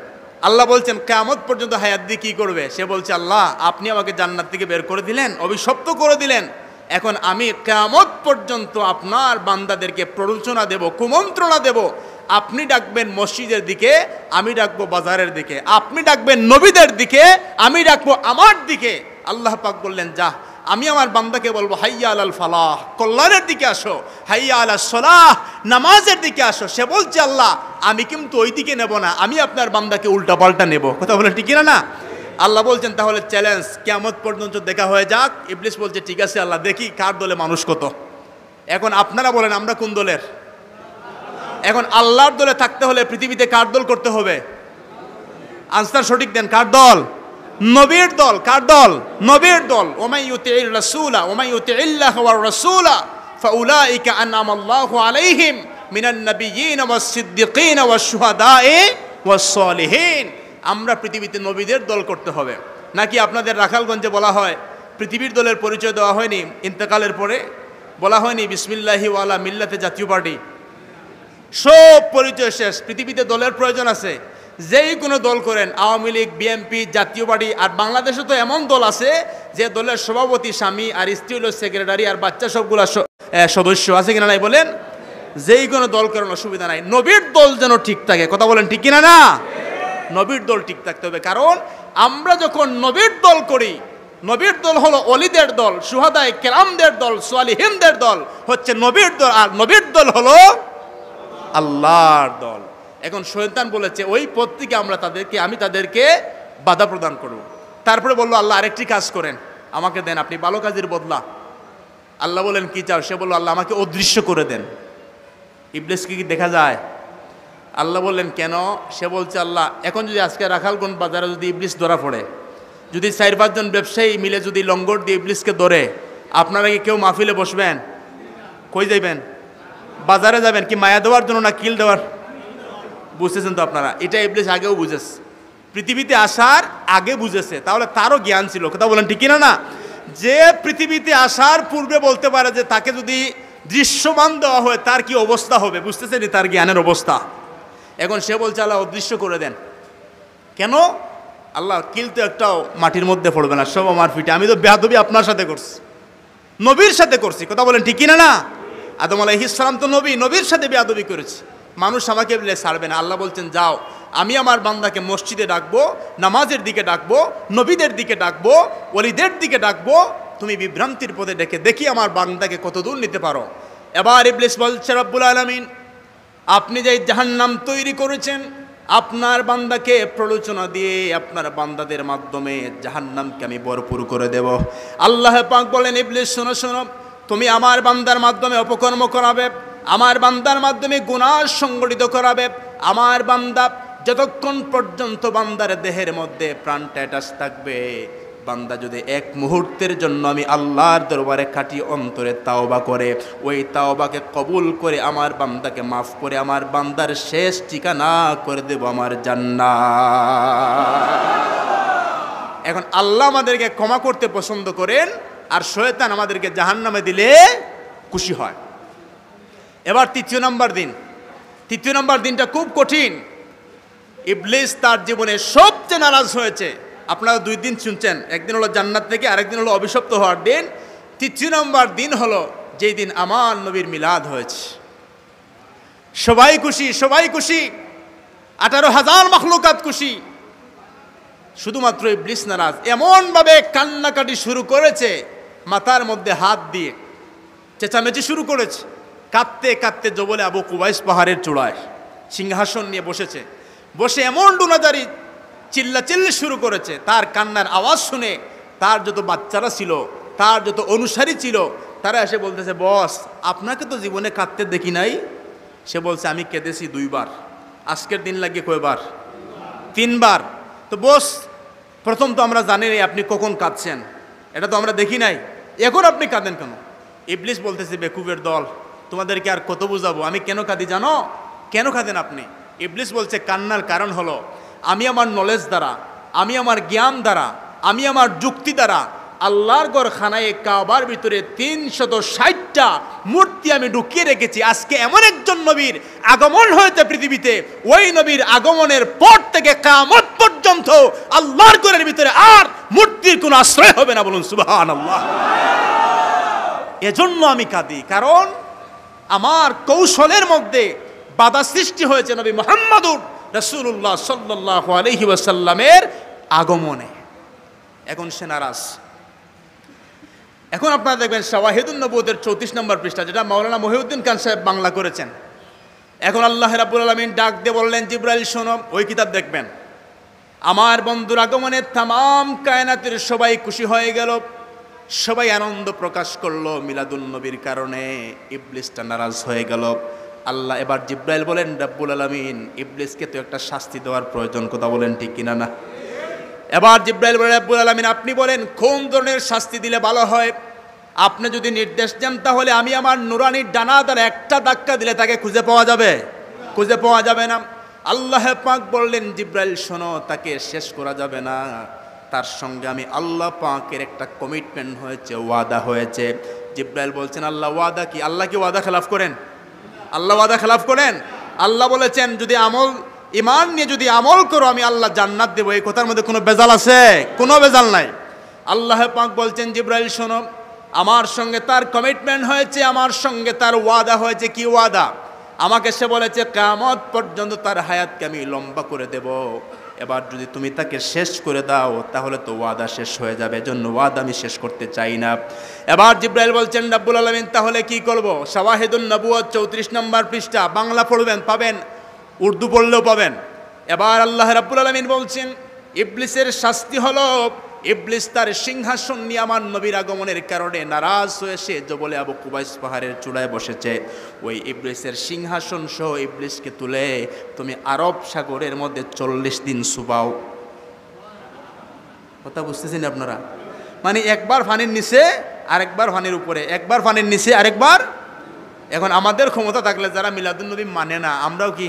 আল্লাহ বলছেন কিয়ামত পর্যন্ত হায়াত দিয়ে কি করবে? সে বলছে আল্লাহ আপনি আমাকে জান্নাত থেকে বের করে দিলেন, অভিশপ্ত করে দিলেন, এখন আমি কিয়ামত পর্যন্ত আপনার বান্দাদেরকে প্ররোচনা দেব, কুমন্ত্রণা দেব। আপনি ডাকবেন মসজিদের দিকে, আমি ডাকবো বাজারের দিকে। আপনি ডাকবেন নবীদের দিকে, আমি ডাকবো আমার দিকে। আল্লাহ পাক বললেন যা, আমি আমার বান্দাকে বলবো হাইয়া আলাল ফালাহ, কল্যাণের দিকে আসো, হাইয়া আলাস সালাহ, নামাজের দিকে আসো। সে বলছে আল্লাহ আমি কিন্তু ওই দিকে নেব না, আমি আপনার বান্দাকে উল্টা পাল্টা নেব। কথা বলেন ঠিক না? না। আল্লাহ বলছেন তাহলে চ্যালেঞ্জ, কিয়ামত পর্যন্ত দেখা হয়ে যাক। ইবলিস বলছে ঠিক আছে আল্লাহ, দেখি কার দলে মানুষ কত। এখন আপনারা বলেন আমরা কোন দলের? এখন আল্লাহর দলে থাকতে হলে পৃথিবীতে কার দল করতে হবে? আনসার সঠিক দেন, কার দল? নবীর দল। কার দল? নবীর দল। ওমাই ইউতিইর রাসূলা ওমাই ইউতিইল্লাহ ওয়ার রাসূলা ফাউলাইকা আনআমাল্লাহু আলাইহিম মিনান নাবিয়্যিন ওয়াস সিদ্দিকিন ওয়াস শুহাদায়ে ওয়াস সালিহিন। আমরা পৃথিবীতে নবীদের দল করতে হবে। নাকি আপনাদের রাখালগঞ্জে বলা হয় পৃথিবীর দলের পরিচয় দেওয়া হয়নি ইন্তেকালের পরে? বলা হয়নি বিসমিল্লাহি ওয়ালা মিল্লাতে জাতীয় পার্টি? সব পরিচয় শেষ। পৃথিবীতে দলের প্রয়োজন আছে, যেই কোনো দল করেন, আওয়ামী লীগ, বিএনপি, জাতীয় পার্টি। আর বাংলাদেশে তো এমন দল আছে যে দলের সভাপতি স্বামী আর স্ত্রী হলো সেক্রেটারি আর বাচ্চা সবগুলো সদস্য। আছে কিনা নাই বলেন? যেই কোনো দল করেন অসুবিধা নাই, নবীর দল যেন ঠিক থাকে। কথা বলেন ঠিক কিনা? না। নবীর দল ঠিক থাকতে হবে। কারণ আমরা যখন নবীর দল করি, নবীর দল হলো অলিদের দল, শুহাদায়ে কেরামদের দল, সালিহিনদের দল হচ্ছে নবীর দল, আর নবীর দল হলো আল্লাহর দল। এখন শয়তান বলেছে ওই পথ থেকে আমি তাদেরকে বাধা প্রদান করব। তারপরে বললো আল্লাহ আরেকটি কাজ করেন, আমাকে দেন আপনি ভালো কাজের বদলা। আল্লাহ বলেন কি চাও? সে বলল আল্লাহ আমাকে অদৃশ্য করে দেন। ইবলিসকে কি দেখা যায়? আল্লাহ বললেন কেন? সে বলছে আল্লাহ এখন যদি আজকে রাখালগঞ্জ বাজারে যদি ইবলিস ধরা পড়ে, যদি 4-5 জন ব্যবসায়ী মিলে যদি লঙ্গর দিয়ে ইবলিসকে ধরে, আপনারা কি কেউ মাহফিলে বসবেন? কই যাইবেন? বাজারে যাবেন কি মায়া দেওয়ার জন্য না কিল দেওয়ার? বুঝতেছেন তো আপনারা? এটা ইবলিস আগেও বুঝেছে, পৃথিবীতে আসার আগে বুঝেছে। তাহলে তারও জ্ঞান ছিল। কথা বলেন ঠিক কিনা? না। যে পৃথিবীতে আসার পূর্বে বলতে পারে যে তাকে যদি দৃশ্যমান দেওয়া হয় তার কি অবস্থা হবে, বুঝতেছেন তার জ্ঞানের অবস্থা। এখন সে বলছে আল্লাহ অদৃশ্য করে দেন। কেন? আল্লাহ কিল তো একটাও মাটির মধ্যে পড়বে না, সব আমার ফিটে। আমি তো বেয়াদবি আপনার সাথে করছি, নবীর সাথে করছি। কথা বলেন ঠিক কিনা? না। আদম আলাইহিস সালাম তো নবী, নবীর সাথে বেয়াদবি করেছি। মানুষ আমাকে বলে ছাড়বে না। আল্লাহ বলছেন যাও, আমি আমার বান্দাকে মসজিদে ডাকবো, নামাজের দিকে ডাকবো, নবীদের দিকে ডাকবো, ওলিদের দিকে ডাকবো। তুমি বিভ্রান্তির পথে ডেকে দেখি আমার বান্দাকে কত দূর নিতে পারো। এবার ইবলিস বলছে রব্বুল আলামিন আপনি যে জাহান্নাম তৈরি করেছেন, আপনার বান্দাকে প্রলোচনা দিয়ে আপনার বান্দাদের মাধ্যমে জাহান্নামকে আমি ভরপুর করে দেব। আল্লাহ পাক বলেন, ইবলিস শোনো শোনো, তুমি আমার বান্দার মাধ্যমে অপকর্ম করাবে, আমার বান্দার মাধ্যমে গুনাহ সংগঠিত করাবে। আমার বান্দা যতক্ষণ পর্যন্ত বান্দার দেহের মধ্যে প্রাণটা অ্যাটাচ থাকবে, বান্দা যদি এক মুহূর্তের জন্য আমি আল্লাহর দরবারে খাঁটি অন্তরে তাওবা করে, ওই তাওবাকে কবুল করে আমার বান্দাকে মাফ করে আমার বান্দার শেষ ঠিকানা করে দেব আমার জান্নাত। এখন আল্লাহ আমাদেরকে ক্ষমা করতে পছন্দ করেন, আর শয়তান আমাদেরকে জাহান্নামে দিলে খুশি হয়। এবার তৃতীয় নম্বর দিনটা খুব কঠিন। ইবলিস তার জীবনে সবচেয়ে নারাজ হয়েছে। আপনারা 2 দিন শুনছেন, একদিন হলো জান্নাত থেকে, আরেকদিন হলো অভিশপ্ত হওয়ার দিন। তৃতীয় নম্বর দিন হলো যেই দিন আমার নবীর মিলাদ হয়েছে। সবাই খুশি, সবাই খুশি, 18,000 মাখলুকাত খুশি, শুধুমাত্র ইবলিস নারাজ। এমনভাবে কান্নাকাটি শুরু করেছে, মাথার মধ্যে হাত দিয়ে চেঁচামেচি শুরু করেছে, কাঁদতে কাঁদতে জবলে আবু কুবাইস পাহাড়ের চূড়ায় সিংহাসন নিয়ে বসেছে। বসে এমন ডুনাজারি চিল্লাচিল্লি শুরু করেছে। তার কান্নার আওয়াজ শুনে তার যত বাচ্চারা ছিল, তার যত অনুসারী ছিল, তারা এসে বলতেছে, বস আপনাকে তো জীবনে কাঁদতে দেখি নাই। সে বলছে, আমি কেঁদেছি 2 বার, আজকের দিন লাগিয়ে কয়বার? 3 বার। তো বস, প্রথম তো আমরা জানি নাই আপনি কখন কাঁদছেন, এটা তো আমরা দেখি নাই, এখন আপনি কাঁদেন কেন? ইবলিস বলতেছে, বেকুবের দল, তোমাদেরকে আর কত বুঝাবো, আমি কেন কাঁদি জানো? কেন কাঁদেন আপনি? ইবলিস বলছে, কান্নার কারণ হলো আমি আমার নলেজ দ্বারা, আমি আমার জ্ঞান দ্বারা, আমি আমার যুক্তি দ্বারা আল্লাহর ঘর খানায় কাবার ভিতরে 360টা মূর্তি আমি ঢুকিয়ে রেখেছি। আজকে এমন একজন নবীর আগমন হয়েছে পৃথিবীতে, ওই নবীর আগমনের পর থেকে কিয়ামত পর্যন্ত আল্লাহর ঘরের ভিতরে আর মূর্তির কোনো আশ্রয় হবে না। বলুন সুবহানাল্লাহ। এজন্য আমি কাঁদি, কারণ আমার কৌশলের মধ্যে বাধা সৃষ্টি হয়েছে নবী মুহাম্মদুর রাসূলুল্লাহ সাল্লাল্লাহু আলাইহি ওয়াসাল্লামের আগমনে। এখন সে নারাজ। এখন আপনারা দেখবেন শাওয়াহিদুন নবুয়তের 34 নম্বর পৃষ্ঠা, যেটা মাওলানা মহিউদ্দিন খান সাহেব বাংলা করেছেন। এখন আল্লাহ রাব্বুল আলামিন ডাক দিয়ে বললেন, জিবরাইল শোনো, ওই কিতাব দেখবেন, আমার বন্ধুর আগমনে তামাম কায়নাতের সবাই খুশি হয়ে গেল, সবাই আনন্দ প্রকাশ করলো মিলাদুন নবীর কারণে। ইবলিসটা নারাজ হয়ে গেল। আল্লাহ এবার জিবরাইল বলেন, রাব্বুল আলামিন ইবলিসকে তো একটা শাস্তি দেওয়ার প্রয়োজন, কথা বলেন ঠিক কিনা না? এবার জিবরাইল বলেন, রাব্বুল আলামিন আপনি বলেন কোন ধরনের শাস্তি দিলে ভালো হয়? আপনি যদি নির্দেশ দেন তাহলে আমি আমার নুরানির ডানা দ্বারা একটা ধাক্কা দিলে তাকে খুঁজে পাওয়া যাবে? খুঁজে পাওয়া যাবে না। আল্লাহ পাক বললেন, জিবরাইল শোনো, তাকে শেষ করা যাবে না, তার সঙ্গে আমি আল্লাহ পাকের একটা কমিটমেন্ট হয়েছে, ওয়াদা হয়েছে। জিবরাইল বলছেন, আল্লাহ ওয়াদা কি? আল্লাহ কি ওয়াদা খেলাফ করেন? আল্লাহ ওয়াদা খেলাফ করেন? আল্লাহ বলেছেন, যদি ঈমান নিয়ে যদি আমল করো আমি আল্লাহ জান্নাত দেব। এই কথার মধ্যে কোনো বেজাল আছে? কোনো বেজাল নাই। আল্লাহ পাক বলছেন, জিবরাইল শোনো, আমার সঙ্গে তার কমিটমেন্ট হয়েছে, আমার সঙ্গে তার ওয়াদা হয়েছে। কি ওয়াদা? আমাকে সে বলেছে কিয়ামত পর্যন্ত তার হায়াতকে আমি লম্বা করে দেব। এবার যদি তুমি তাকে শেষ করে দাও তাহলে তো ওয়াদা শেষ হয়ে যাবে, এজন্য ওয়াদা আমি শেষ করতে চাই না। এবার জিবরাইল বলছেন, রাব্বুল আলামিন তাহলে কি করব? শাওয়াহিদুন নবুয়ত 34 নম্বর পৃষ্ঠা, বাংলা পড়বেন পাবেন, উর্দু পড়লেও পাবেন। এবার আল্লাহ রাব্বুল আলামিন বলছেন, ইবলিসের শাস্তি হলো, ইবলিস তার সিংহাসন নিয়ে আমার নবীর আগমনের কারণে নারাজ হয়ে সে জবলে আবু কুবাইস পাহাড়ের চূড়ায় বসেছে। ওই ইবলিসের সিংহাসন সহ ইবলিসকে তুলে তুমি আরব সাগরের মধ্যে 40 দিন সুবাও। কথা বুঝতেছেন আপনারা? মানে একবার পানির নিচে আরেকবার পানির উপরে, একবার পানির নিচে আরেকবার। এখন আমাদের ক্ষমতা থাকলে যারা মিলাদুন নবী মানে না, আমরাও কি?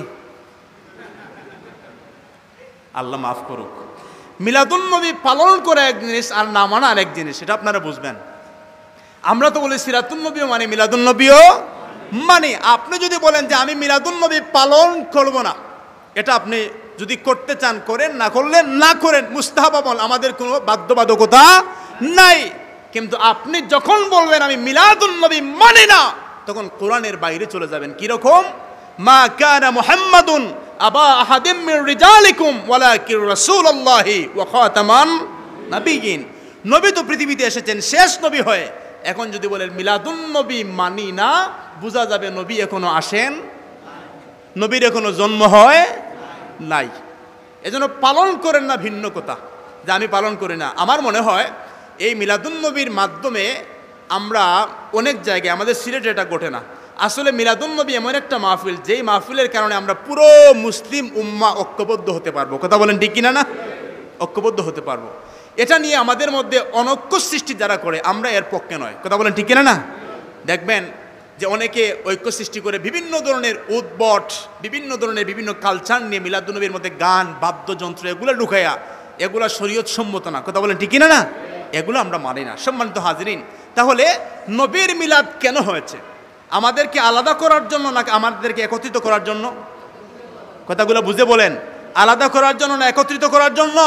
আল্লাহ মাফ করুক। মিলাদুন নবী পালন করে এক জিনিস আর না মানা আরেক জিনিস, এটা আপনারা বুঝবেন। আমরা তো বলি সিরাতুন নবীও মানে, মিলাদুন নবীও মানে। আপনি যদি বলেন যে আমি মিলাদুন নবী পালন করব না, এটা আপনি যদি করতে চান করেন, না করলেন না করেন, মুস্তাহাব আমল, আমাদের কোনো বাধ্যবাধকতা নাই। কিন্তু আপনি যখন বলবেন আমি মিলাদুন নবী মানে না, তখন কোরআনের বাইরে চলে যাবেন। কিরকম? মা কানা মুহাম্মাদুন আবা আহাদিম মির রিজালিকুম ওয়ালাকিন রাসূলুল্লাহি ওয়া খাতামান নাবিয়িন। নবী তো পৃথিবীতে এসেছেন শেষ নবী হয়ে। এখন যদি বলেন মিলাদুন নবী মানি না, বোঝা যাবে নবী এখনো আসেন। নবীর এখনো জন্ম হয় নাই। এজন্য পালন করেন না ভিন্ন কথা, যে আমি পালন করি না। আমার মনে হয় এই মিলাদুন্নবীর মাধ্যমে আমরা অনেক জায়গায়, আমাদের সিলেটে এটা ঘটে না, আসলে মিলাদুন্নবী এমন একটা মাহফিল, যেই মাহফিলের কারণে আমরা পুরো মুসলিম উম্মাহ ঐক্যবদ্ধ হতে পারবো। কথা বলেন ঠিক কিনা? না, ঐক্যবদ্ধ হতে পারবো। এটা নিয়ে আমাদের মধ্যে অনৈক্য সৃষ্টি যারা করে, আমরা এর পক্ষে নয়। কথা বলেন ঠিক কিনা? না, দেখবেন যে অনেকে ঐক্য সৃষ্টি করে বিভিন্ন ধরনের উদ্ভট, বিভিন্ন ধরনের বিভিন্ন কালচার নিয়ে মিলাদুন্নবীর মধ্যে গান, বাদ্যযন্ত্র এগুলো ঢুকাইয়া, এগুলো শরীয়ত সম্মত না। কথা বলেন ঠিক কিনা? না, এগুলো আমরা মানি না। সম্মানিত হাজরিন, তাহলে নবীর মিলাদ কেন হয়েছে? আমাদেরকে আলাদা করার জন্য নাকি আমাদেরকে একত্রিত করার জন্য? কথাগুলো বুঝে বলেন। আলাদা করার জন্য না একত্রিত করার জন্য?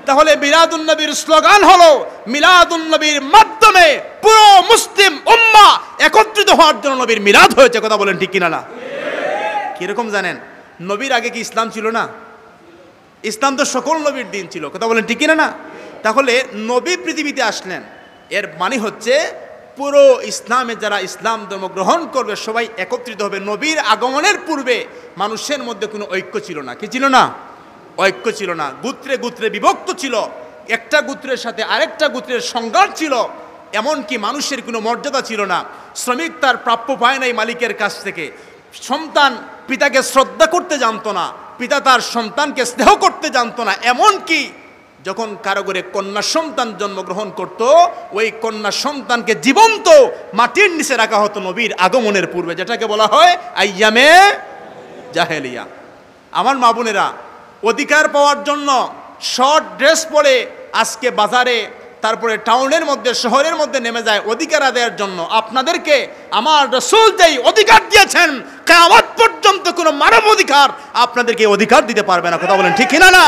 তাহলে মিলাদুন্নবীর স্লোগান হলো মিলাদুন্নবীর মাধ্যমে পুরো মুসলিম উম্মাহ একত্রিত হওয়ার জন্য নবীর মিলাদ হয়েছে। কথা বলেন ঠিক কিনা? না, কিরকম জানেন? নবীর আগে কি ইসলাম ছিল না? ইসলাম তো সকল নবীর দিন ছিল। কথা বলেন ঠিক কিনা? না, তাহলে নবী পৃথিবীতে আসলেন, এর মানে হচ্ছে পুরো ইসলামে যারা ইসলাম ধর্ম গ্রহণ করবে সবাই একত্রিত হবে। নবীর আগমনের পূর্বে মানুষের মধ্যে কোনো ঐক্য ছিল না। কি ছিল না? ঐক্য ছিল না। গোত্রে গোত্রে বিভক্ত ছিল, একটা গোত্রের সাথে আরেকটা গোত্রের সংঘাত ছিল, এমনকি মানুষের কোনো মর্যাদা ছিল না। শ্রমিক তার প্রাপ্য পায় নাই মালিকের কাছ থেকে, সন্তান পিতাকে শ্রদ্ধা করতে জানতো না, পিতা তার সন্তানকে স্নেহ করতে জানতো না। এমনকি যখন কারো ঘরে কন্যা সন্তান জন্মগ্রহণ করত, ওই কন্যা সন্তানকে জীবন্ত মাটির নিচে রাখা হতো নবীর আগমনের পূর্বে, যেটাকে বলা হয় আইয়ামে জাহেলিয়া। আমার মা বোনেরা, অধিকার পাওয়ার জন্য শর্ট ড্রেস পরে আজকে বাজারে, তারপরে টাউনের মধ্যে, শহরের মধ্যে নেমে যায় অধিকার আদায়ের জন্য। আপনাদেরকে আমার রাসূল যেই অধিকার দিয়েছেন, কিয়ামত পর্যন্ত কোনো মানব অধিকার আপনাদেরকে অধিকার দিতে পারবে না। কথা বলেন ঠিক কিনা? না,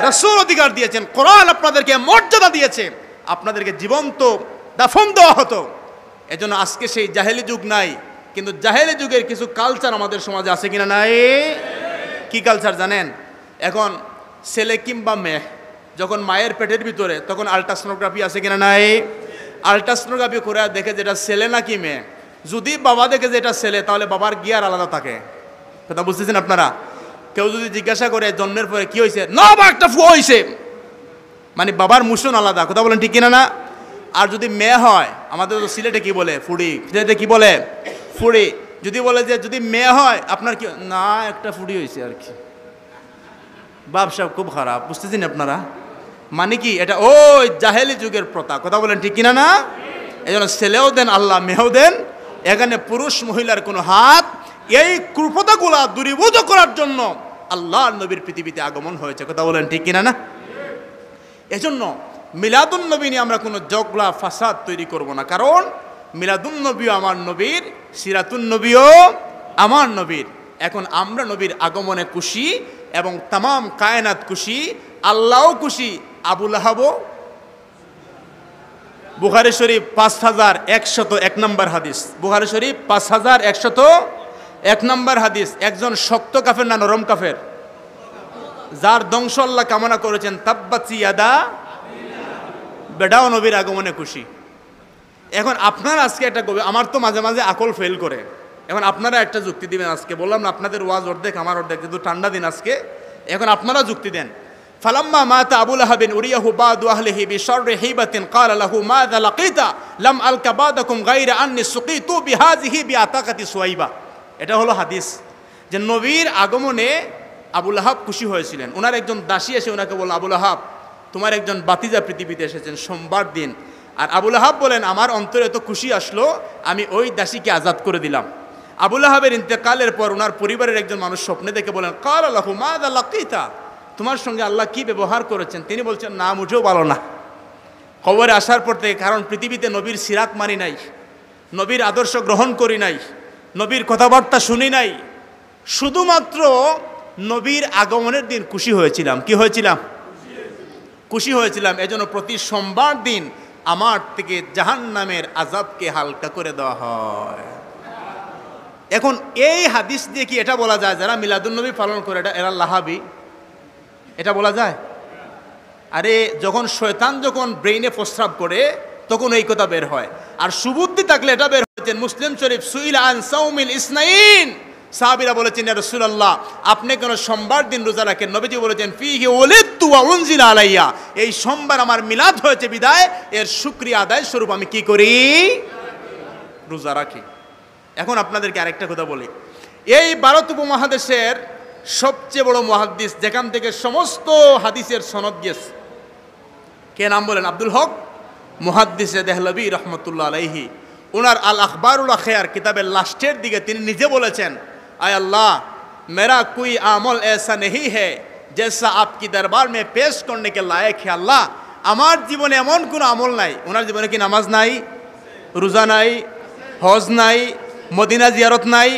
রাসূল অধিকার দিয়েছেন, কোরআন আপনাদেরকে মর্যাদা দিয়েছে, আপনাদেরকে জীবন্ত দাফন দেওয়া হতো। এজন্য আজকে সেই জাহেলি যুগ নাই, কিন্তু জাহেলি যুগের কিছু কালচার আমাদের সমাজে আছে কিনা? নাই। কি কালচার জানেন? এখন ছেলে কিংবা মেয়ে যখন মায়ের পেটের ভিতরে, তখন আল্ট্রাসোনোগ্রাফি আছে কিনা? নাই। আল্ট্রাসোনোগ্রাফি করে দেখে যেটা ছেলে নাকি মেয়ে। যদি বাবা দেখে যে এটা ছেলে, তাহলে বাবার গিয়ার আলাদা থাকে। কথা বুঝতেছেন আপনারা? কেউ যদি জিজ্ঞাসা করে জন্মের পরে কি হয়েছে, না বা একটা ফুয়া হয়েছে, মানে বাবার মুশন আলাদা। কথা বলেন ঠিক কিনা? না, আর যদি মেয়ে হয়, আমাদের তো সিলেটে কি বলে, ফুড়ি। সিলেটে কি বলে? ফুড়ি। যদি বলে যে যদি মেয়ে হয় আপনার কি, না একটা ফুড়ি হয়েছে আর কি। ব্যবসা খুব খারাপ। বুঝতেছেন আপনারা? মানে কি এটা ওই জাহেলি যুগের প্রথা। কথা বলেন ঠিক কিনা? না, এই জন্য ছেলেও দেন আল্লাহ, মেয়েও দেন। এখানে পুরুষ মহিলার কোনো হাত। এই কুপ্রথাগুলা দূরীভূত করার জন্য আল্লাহ নবীর পৃথিবীতে আগমন হয়েছে। কথা বলেন ঠিক কিনা? না, এজন্য মিলাদুন্নবী নিয়ে আমরা কোনো জগলা ফাসাদ তৈরি করব না, কারণ মিলাদুন্নবীও আমার নবীর, সিরাতুন্নবীও আমার নবীর। এখন আমরা নবীর আগমনে খুশি এবং তামাম কায়নাত খুশি, আল্লাহও খুশি। আবু লাহাবও। বুখারী শরীফ 5101 নম্বর হাদিস। বুখারী শরীফ 5101 নম্বর হাদিস। একজন শক্ত কাফের না নরম কাফের? যার ধ্বংস আল্লাহ কামনা করেছেন, তাব্বাত ইয়াদা, বেটাও নবীর আগমনে খুশি। এখন আপনারা আজকে একটা, আমার তো মাঝে মাঝে আকল ফেল করে, এখন আপনারা একটা যুক্তি দিবেন। আজকে বললাম না আপনাদের ওয়াজ অর্ধেক আমার অর্ধেক, কিন্তু ঠান্ডা দিন আজকে, এখন আপনারা যুক্তি দেন। ফালাম্মা মাতা আবু লাহাবিন উরিয়াহু বাদু আহলিহি বিশাররি হিবাতিন ক্বালা লাহু মাযা লাকিতা লাম আলকা বাদাকুম গায়রা আন্নি সুকিতু বিহাযিহি বিআতাকাতি সুয়াইবা। এটা হলো হাদিস যে নবীর আগমনে আবু লাহাব খুশি হয়েছিলেন। ওনার একজন দাসী এসে ওনাকে বলল, আবু লাহাব, তোমার একজন বাতিজা পৃথিবীতে এসেছেন সোমবার দিন। আর আবু লাহাব বলেন, আমার অন্তরে এত খুশি আসলো, আমি ওই দাসীকে আজাদ করে দিলাম। আবু লাহাবের ইন্তেকালের পর ওনার পরিবারের একজন মানুষ স্বপ্নে দেখে বলেন, ক্বালা লাহু মাযা লাকিতা, তোমার সঙ্গে আল্লাহ কি ব্যবহার করেছেন? তিনি বলছেন, না মুঝেও ভালো না। খবরে আসার পর থেকে, কারণ পৃথিবীতে নবীর সিরাত মানি নাই, নবীর আদর্শ গ্রহণ করি নাই, নবীর কথাবার্তা শুনি নাই, শুধুমাত্র নবীর আগমনের দিন খুশি হয়েছিলাম। কি হয়েছিলাম? খুশি হয়েছিলাম। এজন্য প্রতি সোমবার দিন আমার থেকে জাহান্নামের আযাবকে হালকা করে দেওয়া হয়। এখন এই হাদিস দিয়ে কি এটা বলা যায় যারা মিলাদুন্নবী পালন করে এরা লাহাবি? এটা বলা যায়? আরে যখন শয়তান যখন ব্রেইনে প্রস্রাব করে তখন এই কথা বের হয়। আর সুবুদ্ধি থাকলে এটা বের হয়েছে। মুসলিম শরীফ সুইলা আন সাউমিল ইসনাইন, সাহাবীরা বলেছেন, ইয়া রাসূলুল্লাহ, আপনি কেন সোমবার দিন রোজা রাখেন? নবীজি বলেছেন, ফিহি ওয়ালিদতু ওয়া উনজিলা আলাইয়া, এই সোমবার আমার মিলাদ হয়েছে বিদায় এর শুকরিয়া আদায় স্বরূপ আমি কি করি? রোজা রাখি। এখন আপনাদেরকে আরেকটা কথা বলি, এই ভারত উপমহাদেশের সবচেয়ে বড় মুহাদ্দিস, যেখান থেকে সমস্ত হাদিসের সনদ গেছে, কে নাম বলেন? আব্দুল হক মুহাদ্দিসে দেহলভী রহমতুল্লাহ আলাইহি। ওনার আল আখবারুল আখিয়ার কিতাবের লাস্টের দিকে তিনি নিজে বলেছেন, আয় আল্লাহ, মেরা কোই আমল ऐसा नहीं है जैसा आपकी दरबार में पेश करने के लायक है। আল্লাহ, আমার জীবনে এমন কোনো আমল নাই। ওনার জীবনে কি নামাজ নাই, রোজা নাই, হজ নাই, মদিনা জিয়ারত নাই,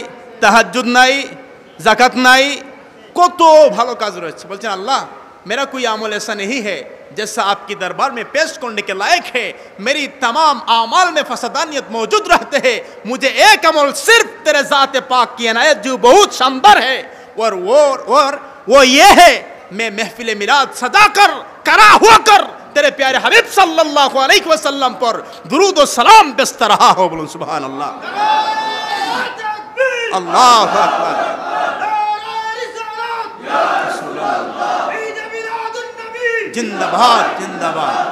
তাহাজ্জুদ নাই, জাকাত নাই, কত ভালো কাজ রয়েছে। বলছেন, আল্লাহ, मेरा कोई अमल ऐसा नहीं है जैसा आपकी दरबार में पेश करने के लायक है। मेरी तमाम आमाल में फसादानियत मौजूद रहते हैं। मुझे एक अमल सिर्फ तेरे ज़ात पाक की अनायत जो बहुत शानदार है, और वो ये है, मैं महफिल मिलाद सजा कर करा हुआ कर तेरे प्यारे हबीब सल्लल्लाहु अलैहि वसल्लम पर दुरूद और सलाम बेचता रहा हो। बोलो सुभान अल्लाह, अल्लाहु अकबर। जिंदाबाद जिंदाबाद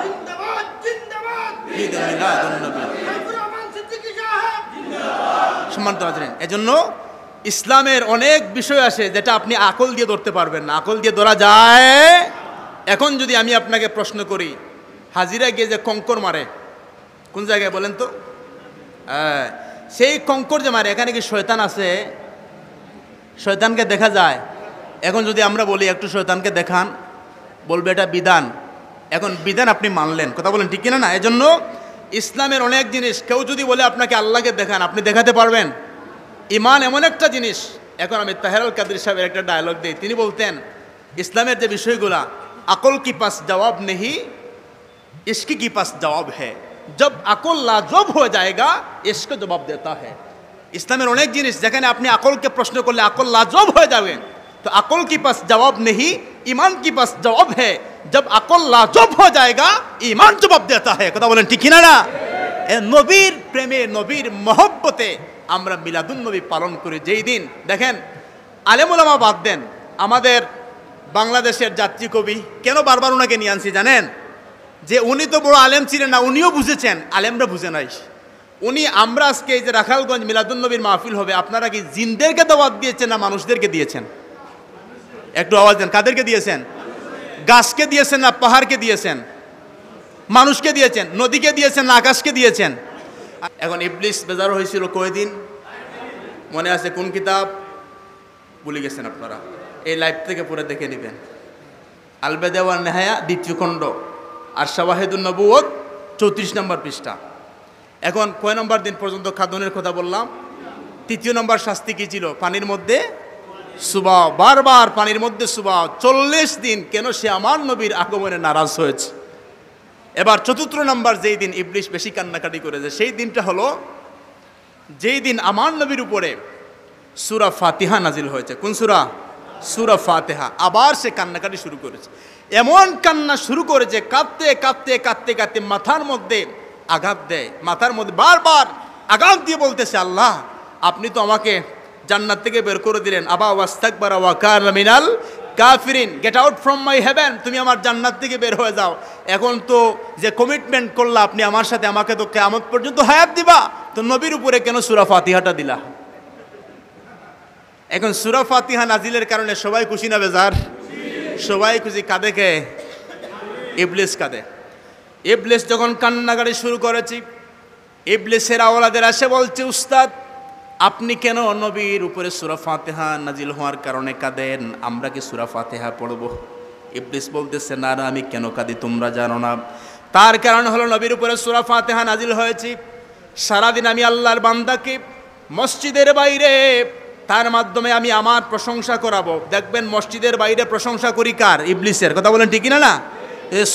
ঈদ মিলাদুন নবী। সম্মানিত হাজরিন, এজন্য ইসলামের অনেক বিষয় আছে যেটা আপনি আকল দিয়ে ধরতে পারবেন না, আকল দিয়ে ধরা যায়। এখন যদি আমি আপনাকে প্রশ্ন করি, হাজিরা গিয়ে যে কঙ্কর মারে কোন জায়গায় বলেন তো? সেই কঙ্কর যে মারে, এখানে কি শয়তান আছে? শয়তানকে দেখা যায়? এখন যদি আমরা বলি একটু শয়তানকে দেখান, বলবে এটা বিধান। এখন বিধান আপনি মানলেন, কথা বলেন ঠিক কিনা? না। এজন্য ইসলামের অনেক জিনিস, কেউ যদি বলে আপনাকে আল্লাহকে দেখান, আপনি দেখাতে পারবেন? ইমান এমন একটা জিনিস। এখন আমি তাহেরুল কাদের সাহেবের একটা ডায়লগ দিই, তিনি বলতেন, ইসলামের যে বিষয়গুলা, আকল কি পাস জবাব নেহি, ইশক কি পাস জবাব হ্যায়, জব আকল লাজব হয়ে যায়গা ইশক জবাব দেতা হ্যায়। ইসলামের অনেক জিনিস যেখানে আপনি আকলকে প্রশ্ন করলে আকল লাজব হয়ে যাবেন, तो अकल की पास जवाब नहीं, ईमान की पास जवाब है। जब अकल लाजवाब हो जाएगा ईमान जवाब देता है। কথা বলেন ঠিক কিনা? না। নবীর প্রেমে, নবীর মহব্বতে আমরা মিলাদুন নবী পালন করি। যেই দিন দেখেন, আলেম ওলামা বাদ দেন, আমাদের বাংলাদেশের জাতীয় কবি, কেন বারবার ওনাকে নিয়ে আনছি জানেন? যে উনি তো বড় আলেম ছিলেন না, উনিও বুঝেছেন, আলেমরা বুঝে নাই। উনি, আমরা আজকে এই যে রাখালগঞ্জ মিলাদুন নবীর মাহফিল হবে, আপনারা কি জিনদেরকে দাওয়াত দিয়েছেন না মানুষদেরকে দিয়েছেন? একটু আওয়াজ দেন, কাদেরকে দিয়েছেন? গাছকে দিয়েছেন না পাহাড়কে দিয়েছেন? মানুষকে দিয়েছেন? নদীকে দিয়েছেন না আকাশকে দিয়েছেন? এখন ইবলিস বেজার হয়েছিল কয়দিন, মনে আছে কোন কিতাব? ভুলে গেছেন আপনারা, এই লাইভ থেকে পুরো দেখে নেবেন। আল বেদা ওয়ান নেহায়া, দ্বিতীয় খণ্ড, আর শাওয়াহিদুন নবুওত 34 নম্বর পৃষ্ঠা। এখন কয় নম্বর দিন পর্যন্ত খাদনের কথা বললাম? 3 নম্বর শাস্তি কি ছিল? পানির মধ্যে সুবাহ, বারবার পানির মধ্যে সুবাহ, 40 দিন। কেন? সে আমার নবীর আগমনে নারাজ হয়েছে। এবার 4 নম্বর যেই দিন ইবলিস বেশি কান্নাকাটি করেছে, সেই দিনটা হলো যেই দিন আমার নবীর উপরে সূরা ফাতিহা নাজিল হয়েছে। কোন সূরা? সূরা ফাতিহা। আবার সে কান্নাকাটি শুরু করেছে, এমন কান্না শুরু করেছে, কাঁদতে কাঁদতে কাঁদতে কাঁদতে মাথার মধ্যে আঘাত দেয়, মাথার মধ্যে বারবার আঘাত দিয়ে বলতেছে, আল্লাহ, আপনি তো আমাকে জান্নাত থেকে বের করে দিলেন, আবা ওয়াস্তাকবারা ওয়া কানা মিনাল কাফিরিন, get out from my heaven, তুমি আমার জান্নাত থেকে বের হয়ে যাও। এখন তো যে কমিটমেন্ট করলা আপনি আমার সাথে, আমাকে তো কিয়ামত পর্যন্ত হায়াত দিবা, তো নবীর উপরে কেন সূরা ফাতিহাটা দিলা? এখন সূরা ফাতিহা নাজিলের কারণে সবাই খুশি না বেজার? সবাই খুশি। কাঁদে কে? ইবলিস কাঁদে। ইবলিস যখন কান্নাকাটি শুরু করেছি, ইবলিসের আওলাদের আসে বলছে, উস্তাদ, আপনি কেন নবীর উপরে সূরা ফাতিহা নাজিল হওয়ার কারণে কাঁদেন? আমরা কি সূরা ফাতিহা পড়ব? ইবলিস বলতেছে, না না, আমি কেন কাঁদি তোমরা জানো না। তার কারণ হলো নবীর উপরে সূরা ফাতিহা নাজিল হয়েছে। সারাদিন আমি আল্লাহর বান্দাকে মসজিদের বাইরে, তার মাধ্যমে আমি আমার প্রশংসা করাবো। দেখবেন মসজিদের বাইরে প্রশংসা করি কার? ইবলিসের। কথা বলেন ঠিক কিনা? না।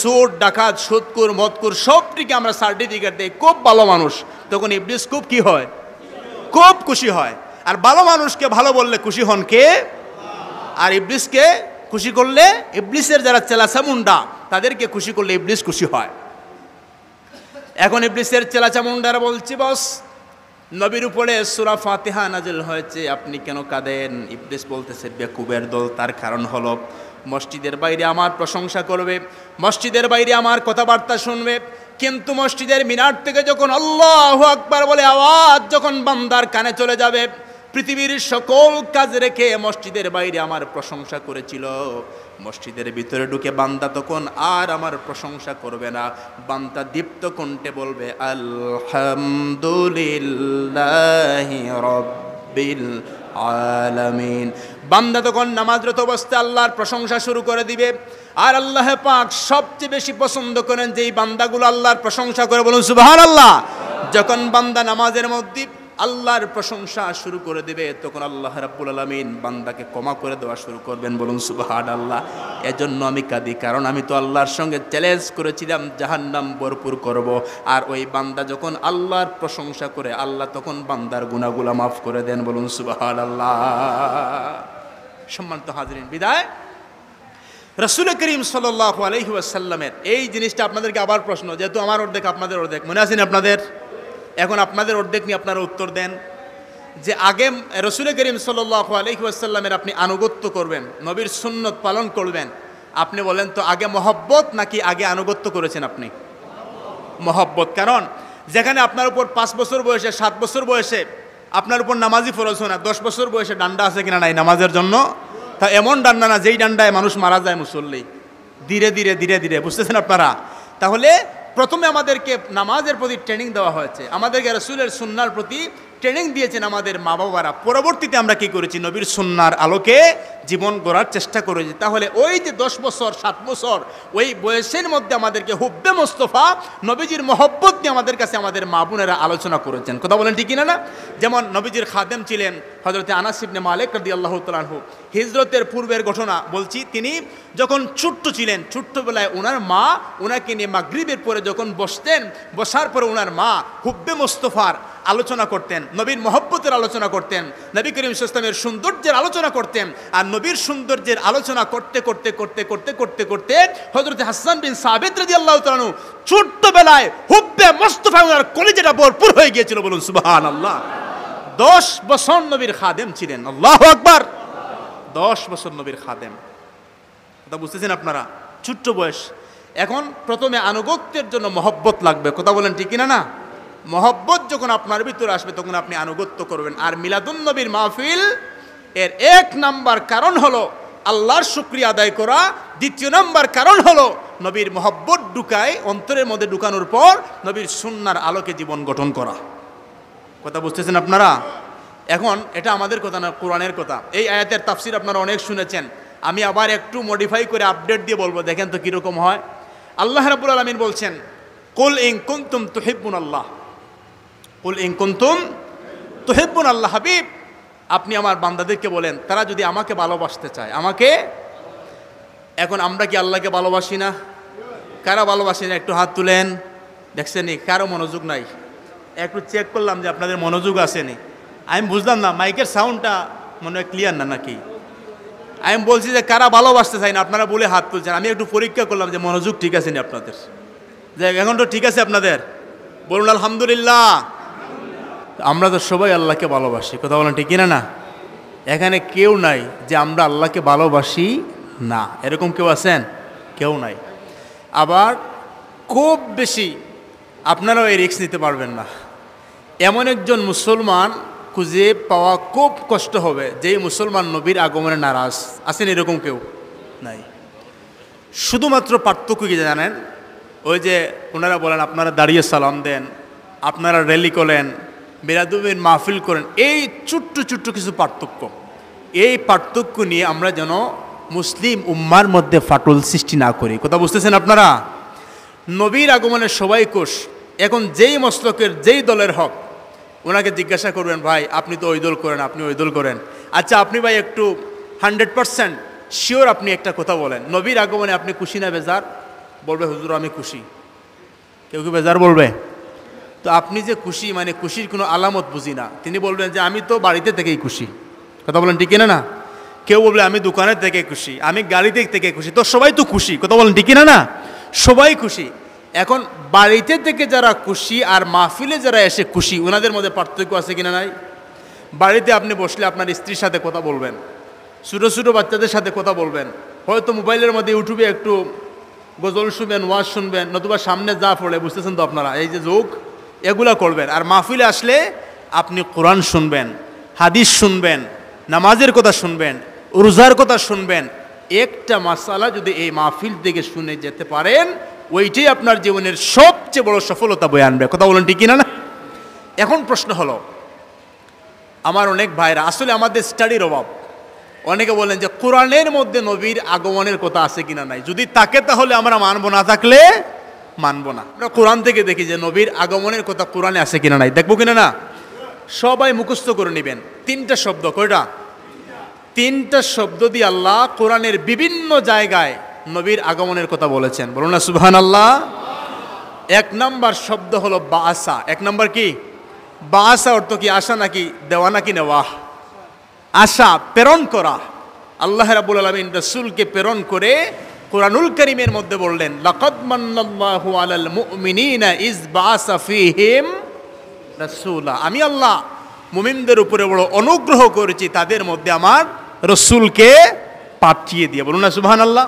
সুদ, ডাকাত, সুদকুর, মদকুর সবটিকে আমরা সার্টিফিকেট দিই, খুব ভালো মানুষ। তখন ইবলিস খুব কি হয়? খুব খুশি হয়। আর ভালো মানুষকে ভালো বললে খুশি হন কে? আর ইবলিসকে খুশি করলে, ইবলিসের যারা চেলাচা মুন্ডা, তাদেরকে খুশি করলে ইবলিস খুশি হয়। এখন ইবলিসের চেলাচা মুন্ডারা বলছে, বস নবীর উপরে সূরা ফাতিহা নাজিল হয়েছে, আপনি কেন কাঁদেন? ইবলিস বলতেছে বেকুবের দল, তার কারণ হলো মসজিদের বাইরে আমার প্রশংসা করবে, মসজিদের বাইরে আমার কথাবার্তা শুনবে, কিন্তু মসজিদের মিনার থেকে যখন আল্লাহু আকবার বলে আওয়াজ যখন বান্দার কানে চলে যাবে, পৃথিবীর সকল কাজ রেখে মসজিদের বাইরে আমার প্রশংসা করেছিল, মসজিদের ভিতরে ঢুকে বান্দা তখন আর আমার প্রশংসা করবে না, বান্দা দীপ্ত কণ্ঠে বলবে আলহামদুলিল্লাহি রাব্বিল আলামিন। বান্দা তখন নামাজরত অবস্থায় আল্লাহর প্রশংসা শুরু করে দিবে। আর আল্লাহ পাক সবচেয়ে বেশি পছন্দ করেন যেই বান্দাগুলো আল্লাহর প্রশংসা করে, বলুন সুবহানাল্লাহ। যখন বান্দা নামাজের মধ্যে আল্লাহর প্রশংসা শুরু করে দেবে, তখন আল্লাহ রাব্বুল আলামিন বান্দাকে ক্ষমা করে দেওয়া শুরু করবেন, বলুন সুবহানাল্লাহ। এজন্য আমি কাঁদি, কারণ আমি তো আল্লাহর সঙ্গে চ্যালেঞ্জ করেছিলাম জাহান্নাম ভরপুর করব, আর ওই বান্দা যখন আল্লাহর প্রশংসা করে আল্লাহ তখন বান্দার গুনাহগুলো মাফ করে দেন, বলুন সুবহানাল্লাহ। সম্মানিত হাজরিন, বিদায় রাসূল করিম সাল্লাল্লাহু আলাইহি ওয়াসাল্লামের এই জিনিসটা আপনাদেরকে আবার প্রশ্ন, যেহেতু আমার অর্ধেক আপনাদের অর্ধেক, মনে আছেন আপনাদের? এখন আপনাদের অর্ধেক নিয়ে আপনারা উত্তর দেন যে আগে রাসূল করিম সাল্লাল্লাহু আলাইহি ওয়াসাল্লামের আপনি আনুগত্য করবেন, নবীর সুন্নত পালন করবেন, আপনি বলেন তো আগে মহব্বত নাকি আগে আনুগত্য করেছেন আপনি? মহব্বত। কারণ যেখানে আপনার উপর 5 বছর বয়সে 7 বছর বয়সে আপনার উপর নামাজি ফরজ হয় না, 10 বছর বয়সে ডান্ডা আছে কিনা নাই নামাজের জন্য, তা এমন ডান্ডা না যেই ডান্ডায় মানুষ মারা যায় মুসল্লি, ধীরে ধীরে ধীরে ধীরে, বুঝতেছেন আপনারা? তাহলে প্রথমে আমাদেরকে নামাজের প্রতি ট্রেনিং দেওয়া হয়েছে, আমাদেরকে রাসূলের সুন্নাহর প্রতি ট্রেনিং দিয়েছেন আমাদের মা বাবারা। পরবর্তীতে আমরা কি করেছি? নবীর সুন্নাহর আলোকে জীবন গড়ার চেষ্টা করেছি। তাহলে ওই যে 10 বছর 7 বছর ওই বয়সের মধ্যে আমাদেরকে হুব্বে মোস্তফা নবীজির মহব্বত নিয়ে আমাদের কাছে আমাদের মা বোনেরা আলোচনা করেছেন, কথা বলেন ঠিক কিনা না? যেমন নবীজির খাদেম ছিলেন হযরতে আনাস ইবনে মালিক রাদিয়াল্লাহু তাআলা আনহু, হিজরতের পূর্বের ঘটনা বলছি। তিনি যখন ছোট্ট ছিলেন, ছোট্টবেলায় ওনার মা ওনাকে নিয়ে মাগরিবের পরে যখন বসতেন, বসার পরে ওনার মা হুব্বে মোস্তফার আলোচনা করতেন, নবীর মহব্বতের আলোচনা করতেন, নবী করিম সাল্লাল্লাহু আলাইহি ওয়াসাল্লামের সৌন্দর্যের আলোচনা করতেন। আর নবীর সৌন্দর্যের আলোচনা করতে করতে করতে করতে করতে করতে হযরতে হাসান বিন সাবিত রাদিয়াল্লাহু তাআলা আনহু ছোট্টবেলায় হুব্বে মোস্তফা ওনার কলিজাটা ভরপুর হয়ে গিয়েছিল, বলুন সুবহানাল্লাহ। 10 বছর নবীর খাদেম ছিলেন, আল্লাহু আকবার। 10 বছর নবীর খাদেম, কথা বুঝতেছেন আপনারা? ছোট্ট বয়স। এখন প্রথমে আনুগত্যের জন্য মহব্বত লাগবে, কথা বলেন ঠিক কিনা না? মহব্বত যখন আপনার ভিতরে আসবে তখন আপনি আনুগত্য করবেন। আর মিলাদুন নবীর মাহফিল এর 1 নাম্বার কারণ হলো আল্লাহর শুকরিয়া আদায় করা, 2 নাম্বার কারণ হলো নবীর মহব্বত ঢুকায় অন্তরের মধ্যে ঢুকানোর পর নবীর সুন্নাহর আলোকে জীবন গঠন করা, কথা বুঝতেছেন আপনারা? এখন এটা আমাদের কথা না, কোরআনের কথা। এই আয়াতের তাফসির আপনারা অনেক শুনেছেন, আমি আবার একটু মডিফাই করে আপডেট দিয়ে বলবো, দেখেন তো কীরকম হয়। আল্লাহ রাব্বুল আলামিন বলছেন কুল ইন কুনতুম তুহিব্বুনাল্লাহ, কুল ইন কুনতুম তুহিব্বুনাল্লাহ, হাবিব আপনি আমার বান্দাদেরকে বলেন তারা যদি আমাকে ভালোবাসতে চায় আমাকে। এখন আমরা কি আল্লাহকে ভালোবাসি না? কারা ভালোবাসি না? একটু হাত তুলেন। দেখছেন কারো মনোযোগ নাই। একটু চেক করলাম যে আপনাদের মনোযোগ আসেনি। আমি বুঝলাম না, মাইকের সাউন্ডটা মনে হয় ক্লিয়ার না নাকি? আমি বলছি যে কারা ভালোবাসতে চাই না, আপনারা বলে হাত তুলছেন। আমি একটু পরীক্ষা করলাম যে মনোযোগ ঠিক আছে নি আপনাদের, যে এখন তো ঠিক আছে আপনাদের, বলুন আলহামদুলিল্লাহ। আমরা তো সবাই আল্লাহকে ভালোবাসি, কথা বলেন ঠিক কিনা না? এখানে কেউ নাই যে আমরা আল্লাহকে ভালোবাসি না, এরকম কেউ আছেন? কেউ নাই। আবার খুব বেশি আপনারাও এই রিস্ক নিতে পারবেন না। এমন একজন মুসলমান খুঁজে পাওয়া খুব কষ্ট হবে যেই মুসলমান নবীর আগমনে নারাজ। আছেন এরকম কেউ? নাই। শুধুমাত্র পার্থক্য কি জানেন? ওই যে ওনারা বলেন আপনারা দাঁড়িয়ে সালাম দেন, আপনারা র্যালি করেন, বেরাদুবির মাহফিল করেন, এই ছোট্ট ছোট্ট কিছু পার্থক্য। এই পার্থক্য নিয়ে আমরা যেন মুসলিম উম্মার মধ্যে ফাটল সৃষ্টি না করি, কথা বুঝতেছেন আপনারা? নবীর আগমনে সবাই খুশ। এখন যেই মসলকের যেই দলের হক, ওনাকে জিজ্ঞাসা করবেন ভাই আপনি তো ওই দল করেন, আপনি ওই দল করেন, আচ্ছা আপনি ভাই একটু 100% শিওর আপনি একটা কথা বলেন, নবীর আগমনে আপনি খুশি না বেজার? বলবে হুজুর আমি খুশি। কেউ কি বেজার বলবে? তো আপনি যে খুশি, মানে খুশির কোনো আলামত বুঝি না। তিনি বলবেন যে আমি তো বাড়িতে থেকেই খুশি, কথা বলেন ঠিক কিনা না? কেউ বলবে আমি দোকানের থেকে খুশি, আমি গাড়িতে থেকে খুশি। তো সবাই তো খুশি, কথা বলেন ঠিক কিনা না? সবাই খুশি। এখন বাড়িতে থেকে যারা খুশি আর মাহফিলে যারা এসে খুশি, ওনাদের মধ্যে পার্থক্য আছে কিনা নাই? বাড়িতে আপনি বসলে আপনার স্ত্রীর সাথে কথা বলবেন, ছোটো ছোটো বাচ্চাদের সাথে কথা বলবেন, হয়তো মোবাইলের মধ্যে ইউটিউবে একটু গজল শুনবেন, ওয়াজ শুনবেন, নতুবা সামনে যা পড়ে, বুঝতেছেন তো আপনারা, এই যে যোগ এগুলা করবেন। আর মাহফিলে আসলে আপনি কোরআন শুনবেন, হাদিস শুনবেন, নামাজের কথা শুনবেন, রোজার কথা শুনবেন। একটা মাসালা যদি এই মাহফিল থেকে শুনে যেতে পারেন, ওইটাই আপনার জীবনের সবচেয়ে বড় সফলতা বয়ে আনবে। কথা বলেন ঠিক কিনা না? এখন প্রশ্ন হলো, আমার অনেক ভাইরা, আসলে আমাদের স্টাডির অভাব। অনেকে বলেন যে কোরআনের মধ্যে নবীর আগমনের কথা আছে কিনা নাই, যদি থাকে তাহলে আমরা মানবো, না থাকলে মানবো না। আমরা কোরআন থেকে দেখি যে নবীর আগমনের কথা কোরআনে আছে কিনা নাই, দেখবো কিনা না? সবাই মুখস্থ করে নেবেন। 3টা শব্দ, কয়টা? 3টা শব্দ দিয়ে আল্লাহ কোরআনের বিভিন্ন জায়গায় নবীর আগমনের কথা বলেছেন। বলুন না সুবহানাল্লাহ। 1 নাম্বার শব্দ হলো বাসা। 1 নাম্বার কি? বাসা অর্থ কি? আশা নাকি দেওয়া নাকি নেওয়া? আশা, প্রেরণ করা। আল্লাহ রাব্বুল আলামিন রাসূলকে প্রেরণ করে কুরআনুল কারীমের মধ্যে বললেন, লাকাদ মান্নাল্লাহু আলাল মুমিনিনা ইজ বাসা ফীহিম রাসূলা। আমি আল্লাহ মুমিনদের উপরে বড় অনুগ্রহ করেছি তাদের মধ্যে আমার রাসূলকে পাঠিয়ে দিয়ে। বলুন না সুবহানাল্লাহ।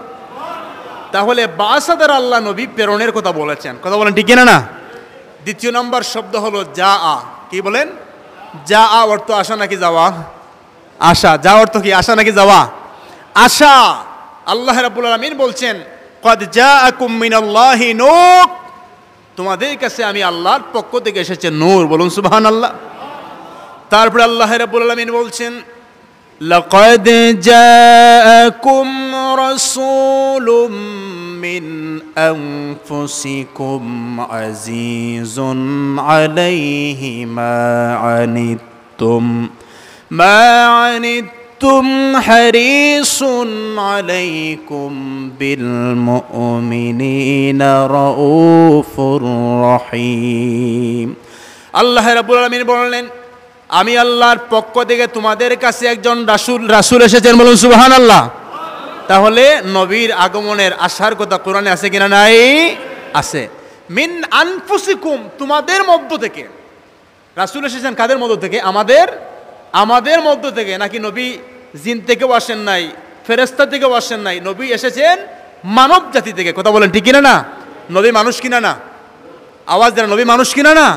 তাহলে বাসা দ্বারা আল্লাহ নবী প্রেরণের কথা বলেছেন। কথা বলেন ঠিক কিনা না? 2 নম্বর শব্দ হলো যা আ। কি বলেন? যা আ অর্থ আশা নাকি যাওয়া? আশা। যা অর্থ কি? আশা নাকি যাওয়া? আশা। আল্লাহ রাব্বুল আলামিন বলছেন, ক্বাদ জাআকুম মিনাল্লাহি নূর, তোমাদের কাছে আমি আল্লাহর পক্ষ থেকে এসেছে নূর। বলুন সুবহানাল্লাহ। তারপরে আল্লাহ রাব্বুল আলামিন বলছেন, লাকাদ জাআকুম রাসূলুম মিন আনফুসিকুম আজিজুন আলাইহি মা আনিতুম হারিসুন আলাইকুম বিল মুমিনিনা রাউফুর রহিম। আল্লাহ রাব্বুল আলামিন বললেন, আমি আল্লাহর পক্ষ থেকে তোমাদের কাছে একজন রাসূল এসেছেন। বলুন সুবহানাল্লাহ। তাহলে নবীর আগমনের আশার কথা কোরআনে আছে কিনা নাই? আছে। মিন আনফুসিকুম, তোমাদের মধ্য থেকে। রাসূল এসেছেন কাদের মধ্য থেকে? আমাদের মধ্য থেকে। নাকি নবী জিন থেকেও আসেন নাই, ফেরেশতা থেকেও আসেন নাই, নবী এসেছেন মানব জাতি থেকে। কথা বলেন ঠিক কিনা না? নবী মানুষ কিনা না? আওয়াজ দেন, নবী মানুষ কিনা না?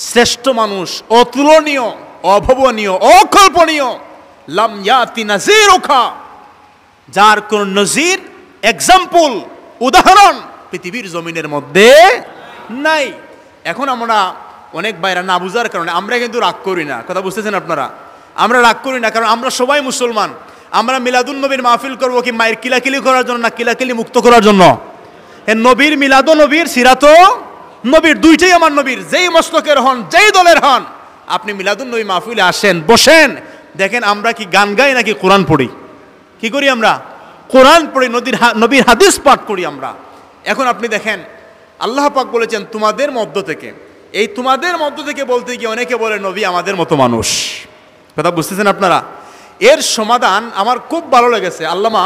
শ্রেষ্ঠ মানুষ, অতুলনীয়, অভাবনীয়, অকল্পনীয়। লাম ইয়াতি নাযীরুকা, যার কোন নজির, এক্সাম্পল, উদাহরণ পৃথিবীর জমিনের মধ্যে নাই। এখন আমরা অনেক ভাইরা না বুঝার কারণে আমরা কিন্তু রাগ করি না। কথা বুঝতেছেন আপনারা? আমরা রাগ করি না, কারণ আমরা সবাই মুসলমান। আমরা মিলাদুন নবীর মাহফিল করবো কি মায়ের কিলাকিলি করার জন্য, না কিলাকিলি মুক্ত করার জন্য? নবীর মিলাদ নবীর, সিরাত নবীর, দুইটাই আমার নবীর। যেই মস্তকের হন, যেই দলের হন, আপনি মিলাদুন নবী মাহফিলে আসেন, বসেন, দেখেন আমরা কি গান গাই নাকি কোরআন পড়ি? কি করি আমরা? কোরআন পড়ি, নবীর হাদিস পাঠ করি আমরা। এখন আপনি দেখেন, আল্লাহ পাক বলেছেন তোমাদের মধ্য থেকে। এই তোমাদের মধ্য থেকে বলতে গিয়ে অনেকে বলে নবী আমাদের মতো মানুষ। কথা বুঝতেছেন আপনারা? এর সমাধান আমার খুব ভালো লেগেছে। আল্লামা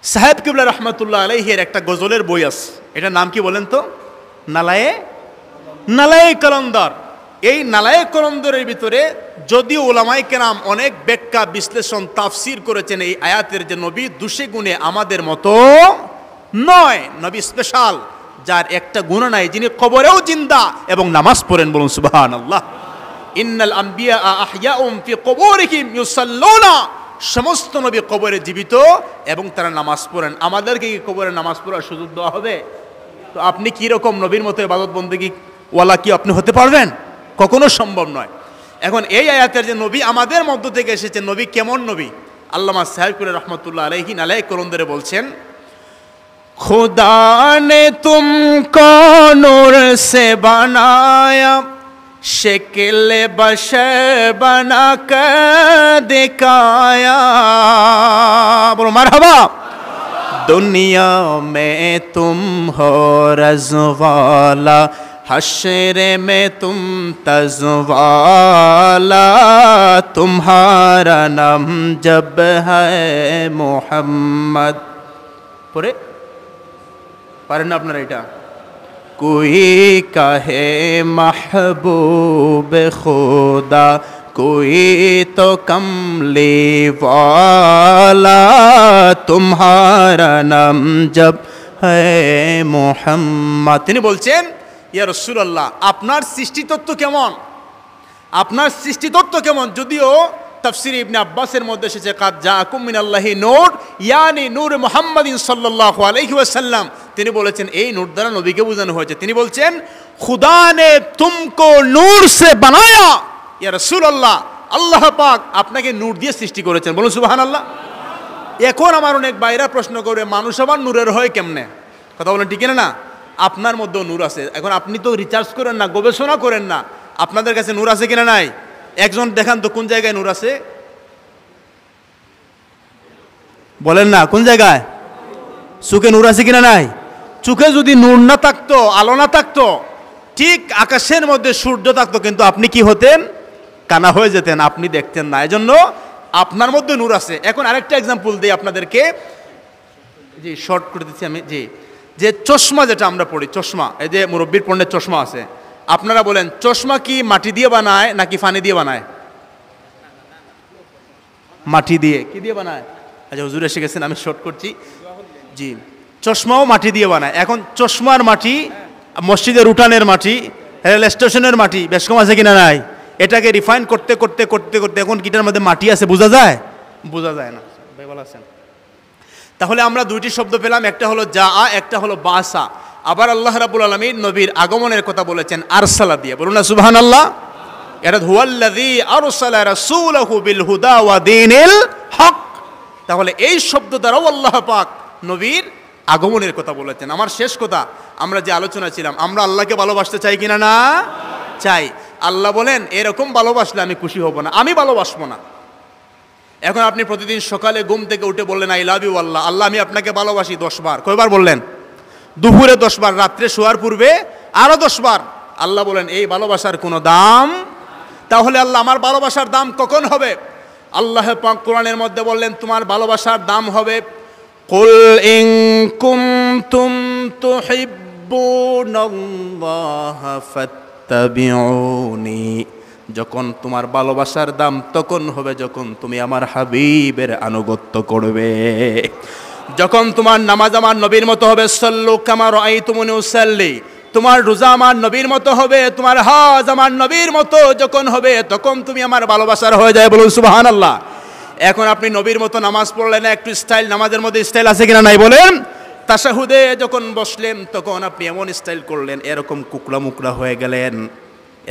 সাহেব কিবলা রহমতুল্লাহ আলাইহির একটা গজলের বই আছে, এটার নাম কি বলেন তো? নালায়ে কালান্দার। এই নালায়ে কালান্দারের ভিতরে যদিও ওলামায়ে কেরাম অনেক ব্যাখ্যা, বিশ্লেষণ, তাফসির করেছেন এই আয়াতের, যে নবী দুষে গুণে আমাদের মতো নয়, নবী স্পেশাল, যার একটা গুণ নাই, যিনি কবরেও জিন্দা এবং নামাজ পড়েন। বলুন সুবহানাল্লাহ। ইন্নাল আম্বিয়া আহইয়াউম ফি কুবুরিহিম ইউসাল্লুনা, সমস্ত নবী কবরে জীবিত এবং তারা নামাজ পড়েন। আমাদেরকে কি কবরে নামাজ পড়ার সুযোগ দেওয়া হবে? তো আপনি কি রকম নবীর মতো ইবাদত বন্দেগী ওয়ালা কি আপনি হতে পারবেন? কখনো সম্ভব নয়। এখন এই আয়াতের যে নবী আমাদের মধ্য থেকে এসেছেন, নবী কেমন নবী? আল্লামা সাহেব রহমতুল্লাহ আলাইহি নালায়ে কালান্দারে বলছেন, खुदा ने तुमको नूर से बनाया, शक्ल बशर बना कर दिखाया। बोलो मरहबा। दुनिया में तुम हो रज़वाला, हश्र में तुम तज़वाला, तुम्हारा नाम जब है मोहम्मद। পরে পারেন না আপনারা? এটা कोई कहे महबूब खुदा, कोई तो कमली वाला, तुम्हारा नाम जब है मोहम्मद। তিনি বলছেন, ইয়া রাসূলুল্লাহ, আপনার সৃষ্টিতত্ত্ব কেমন, আপনার সৃষ্টিতত্ত্ব কেমন? যদিও তাফসীর ইবনে আব্বাসের মধ্যে এসেছে কাদ জাআকুম মিনাল্লাহি নূর, ইয়ানি নূর মুহাম্মাদিন সাল্লাল্লাহু আলাইহি ওয়াসাল্লাম। তিনি বলেছেন এই নূর দ্বারা নবীকে বোঝানো হয়েছে। তিনি বলছেন, খুদা নে তুমকো নূর সে বানায়া, ইয়া রাসূলুল্লাহ, আল্লাহ পাক আপনাকে নূর দিয়ে সৃষ্টি করেছেন। বলুন সুবহানাল্লাহ। এখন আমার অনেক বাইরা প্রশ্ন করবে, মানুষ আবার নূরের হয় কেমনে? কথা বলেন ঠিক না? আপনার মধ্যেও নূর আছে। এখন আপনি তো রিসার্চ করেন না, গবেষণা করেন না, আপনাদের কাছে নূর আছে কিনা নাই? একজন দেখান তো কোন জায়গায় নূর আছে, বলেন না কোন জায়গায়? চোখে নূর আছে কিনা নাই? চোখে যদি নূর না থাকতো, আলো না থাকতো, ঠিক আকাশের মধ্যে সূর্য থাকতো, কিন্তু আপনি কি হতেন? কানা হয়ে যেতেন, আপনি দেখতেন না। এজন্য আপনার মধ্যে নূর আছে। এখন আরেকটা এক্সাম্পল দিই আপনাদেরকে, জি শর্ট করে দিচ্ছি আমি। জি, যে চশমা যেটা আমরা পড়ি, চশমা, এই যে মুরব্বির পণ্যের চশমা আছে, আপনারা বলেন চশমা কি মাটি দিয়ে বানায় নাকি পানি দিয়ে বানায়? মাটি দিয়ে। কি দিয়ে বানায়? আচ্ছা হুজুর এসে গেছেন, আমি শর্ট করছি। জি, চশমাও মাটি দিয়ে বানায়। এখন চশমার মাটি, মসজিদের উঠানের মাটি, রেল স্টেশনের মাটি বেশ কম আছে কিনা নাই? এটাকে রিফাইন করতে করতে করতে করতে এখন কিটার মধ্যে মাটি আছে, বোঝা যায়? বোঝা যায় না। ভাই ভালো আছেন? তাহলে আমরা দুইটি শব্দ পেলাম, একটা হলো যা, একটা হলো বাসা। আবার আল্লাহ রাব্বুল আলামিন নবীর আগমনের কথা বলেছেন আরসালা দিয়ে। বলুন না সুবহানাল্লাহ। এটা হুয়াল্লাযী আরসালা রাসূলাহু বিল হুদা ওয়া দীনিল হক। তাহলে এই শব্দ দ্বারাও আল্লাহ পাক নবীর আগমনের কথা বলেছেন। আমার শেষ কথা, আমরা যে আলোচনা ছিলাম, আমরা আল্লাহকে ভালোবাসতে চাই কিনা না? চাই। আল্লাহ বলেন এরকম ভালোবাসলে আমি খুশি হব না, আমি ভালোবাসবো না। এখন আপনি প্রতিদিন সকালে ঘুম থেকে উঠে বললেন আই লাভ ইউ আল্লাহ, আল্লাহ আমি আপনাকে ভালোবাসি 10 বার। কয়বার বললেন? দুপুরে 10 বার, রাত্রে শোয়ার পূর্বে আরো 10 বার। আল্লাহ বলেন এই ভালোবাসার কোনো দাম। তাহলে আল্লাহ আমার ভালোবাসার দাম কখন হবে? আল্লাহ পাক কোরআনের মধ্যে বললেন তোমার ভালোবাসার দাম হবে কুল ইন কুনতুম তুহিব্বুনাল্লাহা ফাত্তাবিউনি। যখন তোমার ভালোবাসার দাম তখন হবে যখন তুমি আমার হাবিবের আনুগত্য করবে। যখন তোমার নামাজ আমার নবীর মতো হবে, সাল্লু কামা রাআইতুমুনি উসাল্লি, তোমার রোজা আমার নবীর মতো হবে, তোমার হজ আমার নবীর মতো যখন হবে, তখন তুমি আমার ভালোবাসার হয়ে যায়। বলুন সুবহানাল্লাহ। এখন আপনি নবীর মতো নামাজ পড়লেন, একটু স্টাইল, নামাজের মধ্যে স্টাইল আছে কিনা নাই বলেন? তাশাহুদে যখন বসলেন তখন আপনি এমন স্টাইল করলেন, এরকম কুকড়া মুকড়া হয়ে গেলেন,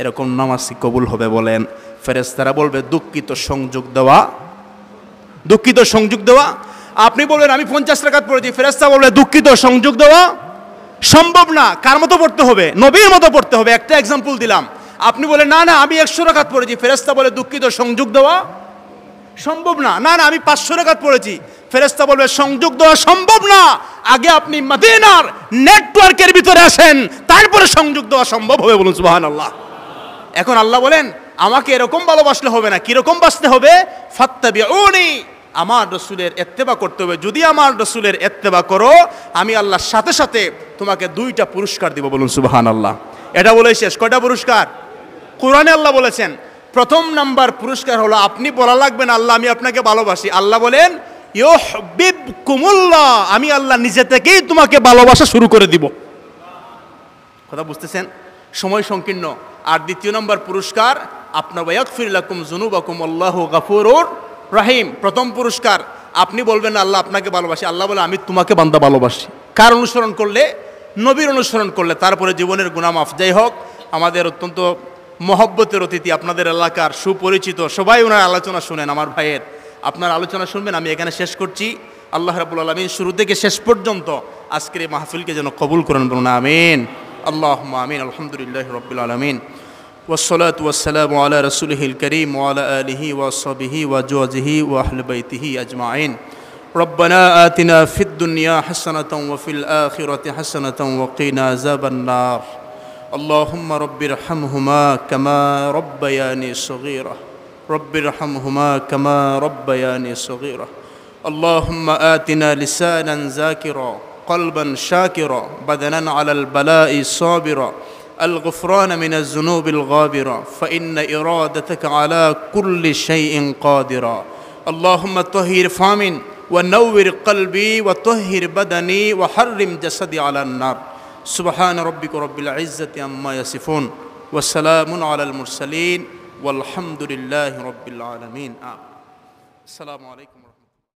এরকম নামাজ কবুল হবে বলেন? ফেরেশতারা বলবে দুঃখিত, সংযোগ দেওয়া, দুঃখিত সংযোগ দেওয়া। আপনি বলবেন আমি 50 রাকাত পড়েছি, ফেরেশতা বলবে দুঃখিত সংযোগ দেওয়া সম্ভব না। কার মতো পড়তে হবে? নবীর মতো পড়তে হবে। একটা এক্সাম্পল দিলাম। আপনি বলেন না না আমি 100 রাকাত পড়েছি, ফেরেশতা বলে দুঃখিত সংযোগ দেওয়া সম্ভব না। না না আমি 500 রাকাত পড়েছি, ফেরেশতা বলবে সংযোগ দেওয়া সম্ভব না। আগে আপনি মদিনার নেটওয়ার্কের ভিতরে আসেন, তারপরে সংযোগ দেওয়া সম্ভব হবে। বলুন সুবহানাল্লাহ। এখন আল্লাহ বলেন আমাকে এরকম ভালোবাসলে হবে না, কিরকম বাসতে হবে? ফাত্তাবিউনি, আমার রসুলের ইত্তেবা করতে হবে। যদি আমার রসুলের ইত্তেবা করো, আমি আল্লাহর সাথে সাথে তোমাকে 2টা পুরস্কার দিব। বলুন সুবহানাল্লাহ। এটা বলেই শেষ। কয়টা পুরস্কার? কোরআনে আল্লাহ বলেছেন প্রথম নাম্বার পুরস্কার হলো আপনি বলা লাগবে না আল্লাহ আমি আপনাকে ভালোবাসি। আল্লাহ বলেন ইউহিব্বুকুমুল্লাহ, আমি আল্লাহ নিজে থেকেই তোমাকে ভালোবাসা শুরু করে দিব। কথা বুঝতেছেন? সময় সংকীর্ণ। আর দ্বিতীয় নম্বর পুরস্কার আপনার ওয়াগফির লাকুম যুনুবাকুম আল্লাহু গফুরুর রহিম। প্রথম পুরস্কার আপনি বলবেন আল্লাহ আপনাকে ভালোবাসি, আল্লাহ বলে আমি তোমাকে বান্দা ভালোবাসি। কার অনুসরণ করলে? নবীর অনুসরণ করলে। তারপরে জীবনের গুনাহ মাফ। যাই হোক, আমাদের অত্যন্ত মহব্বতের অতিথি, আপনাদের এলাকার সুপরিচিত, সবাই ওনার আলোচনা শুনেন। আমার ভাইয়ের আপনার আলোচনা শুনবেন। আমি এখানে শেষ করছি। আল্লাহ রাব্বুল আলামিন শুরু থেকে শেষ পর্যন্ত আজকের এই মাহফিলকে যেন কবুল করেন। বলুন আমিন। আল্লাহুম্মা আমিন। আলহামদুলিল্লাহি রাব্বিল আলামিন والصلاة والسلام على رسوله الكريم وعلى آله وصحبه وأزواجه وأهل بيته أجمعين. ربنا آتنا في الدنيا حسنة وفي الآخرة حسنة وقنا عذاب النار. اللهم رب ارحمهما كما ربياني صغيرا. رب ارحمهما كما ربياني صغيرا. اللهم آتنا لسانا ذاكرا قلبا شاكرا بدنا على البلاء صابرا الغفران من الذنوب الغابرة فإن إرادتك على كل شيء قادرا اللهم طهر فمي ونور قلبي وطهر بدني وحرم جسدي على النار سبحان ربك رب العزة عما يصفون والسلام على المرسلين والحمد لله رب العالمين السلام عليكم ورحمة الله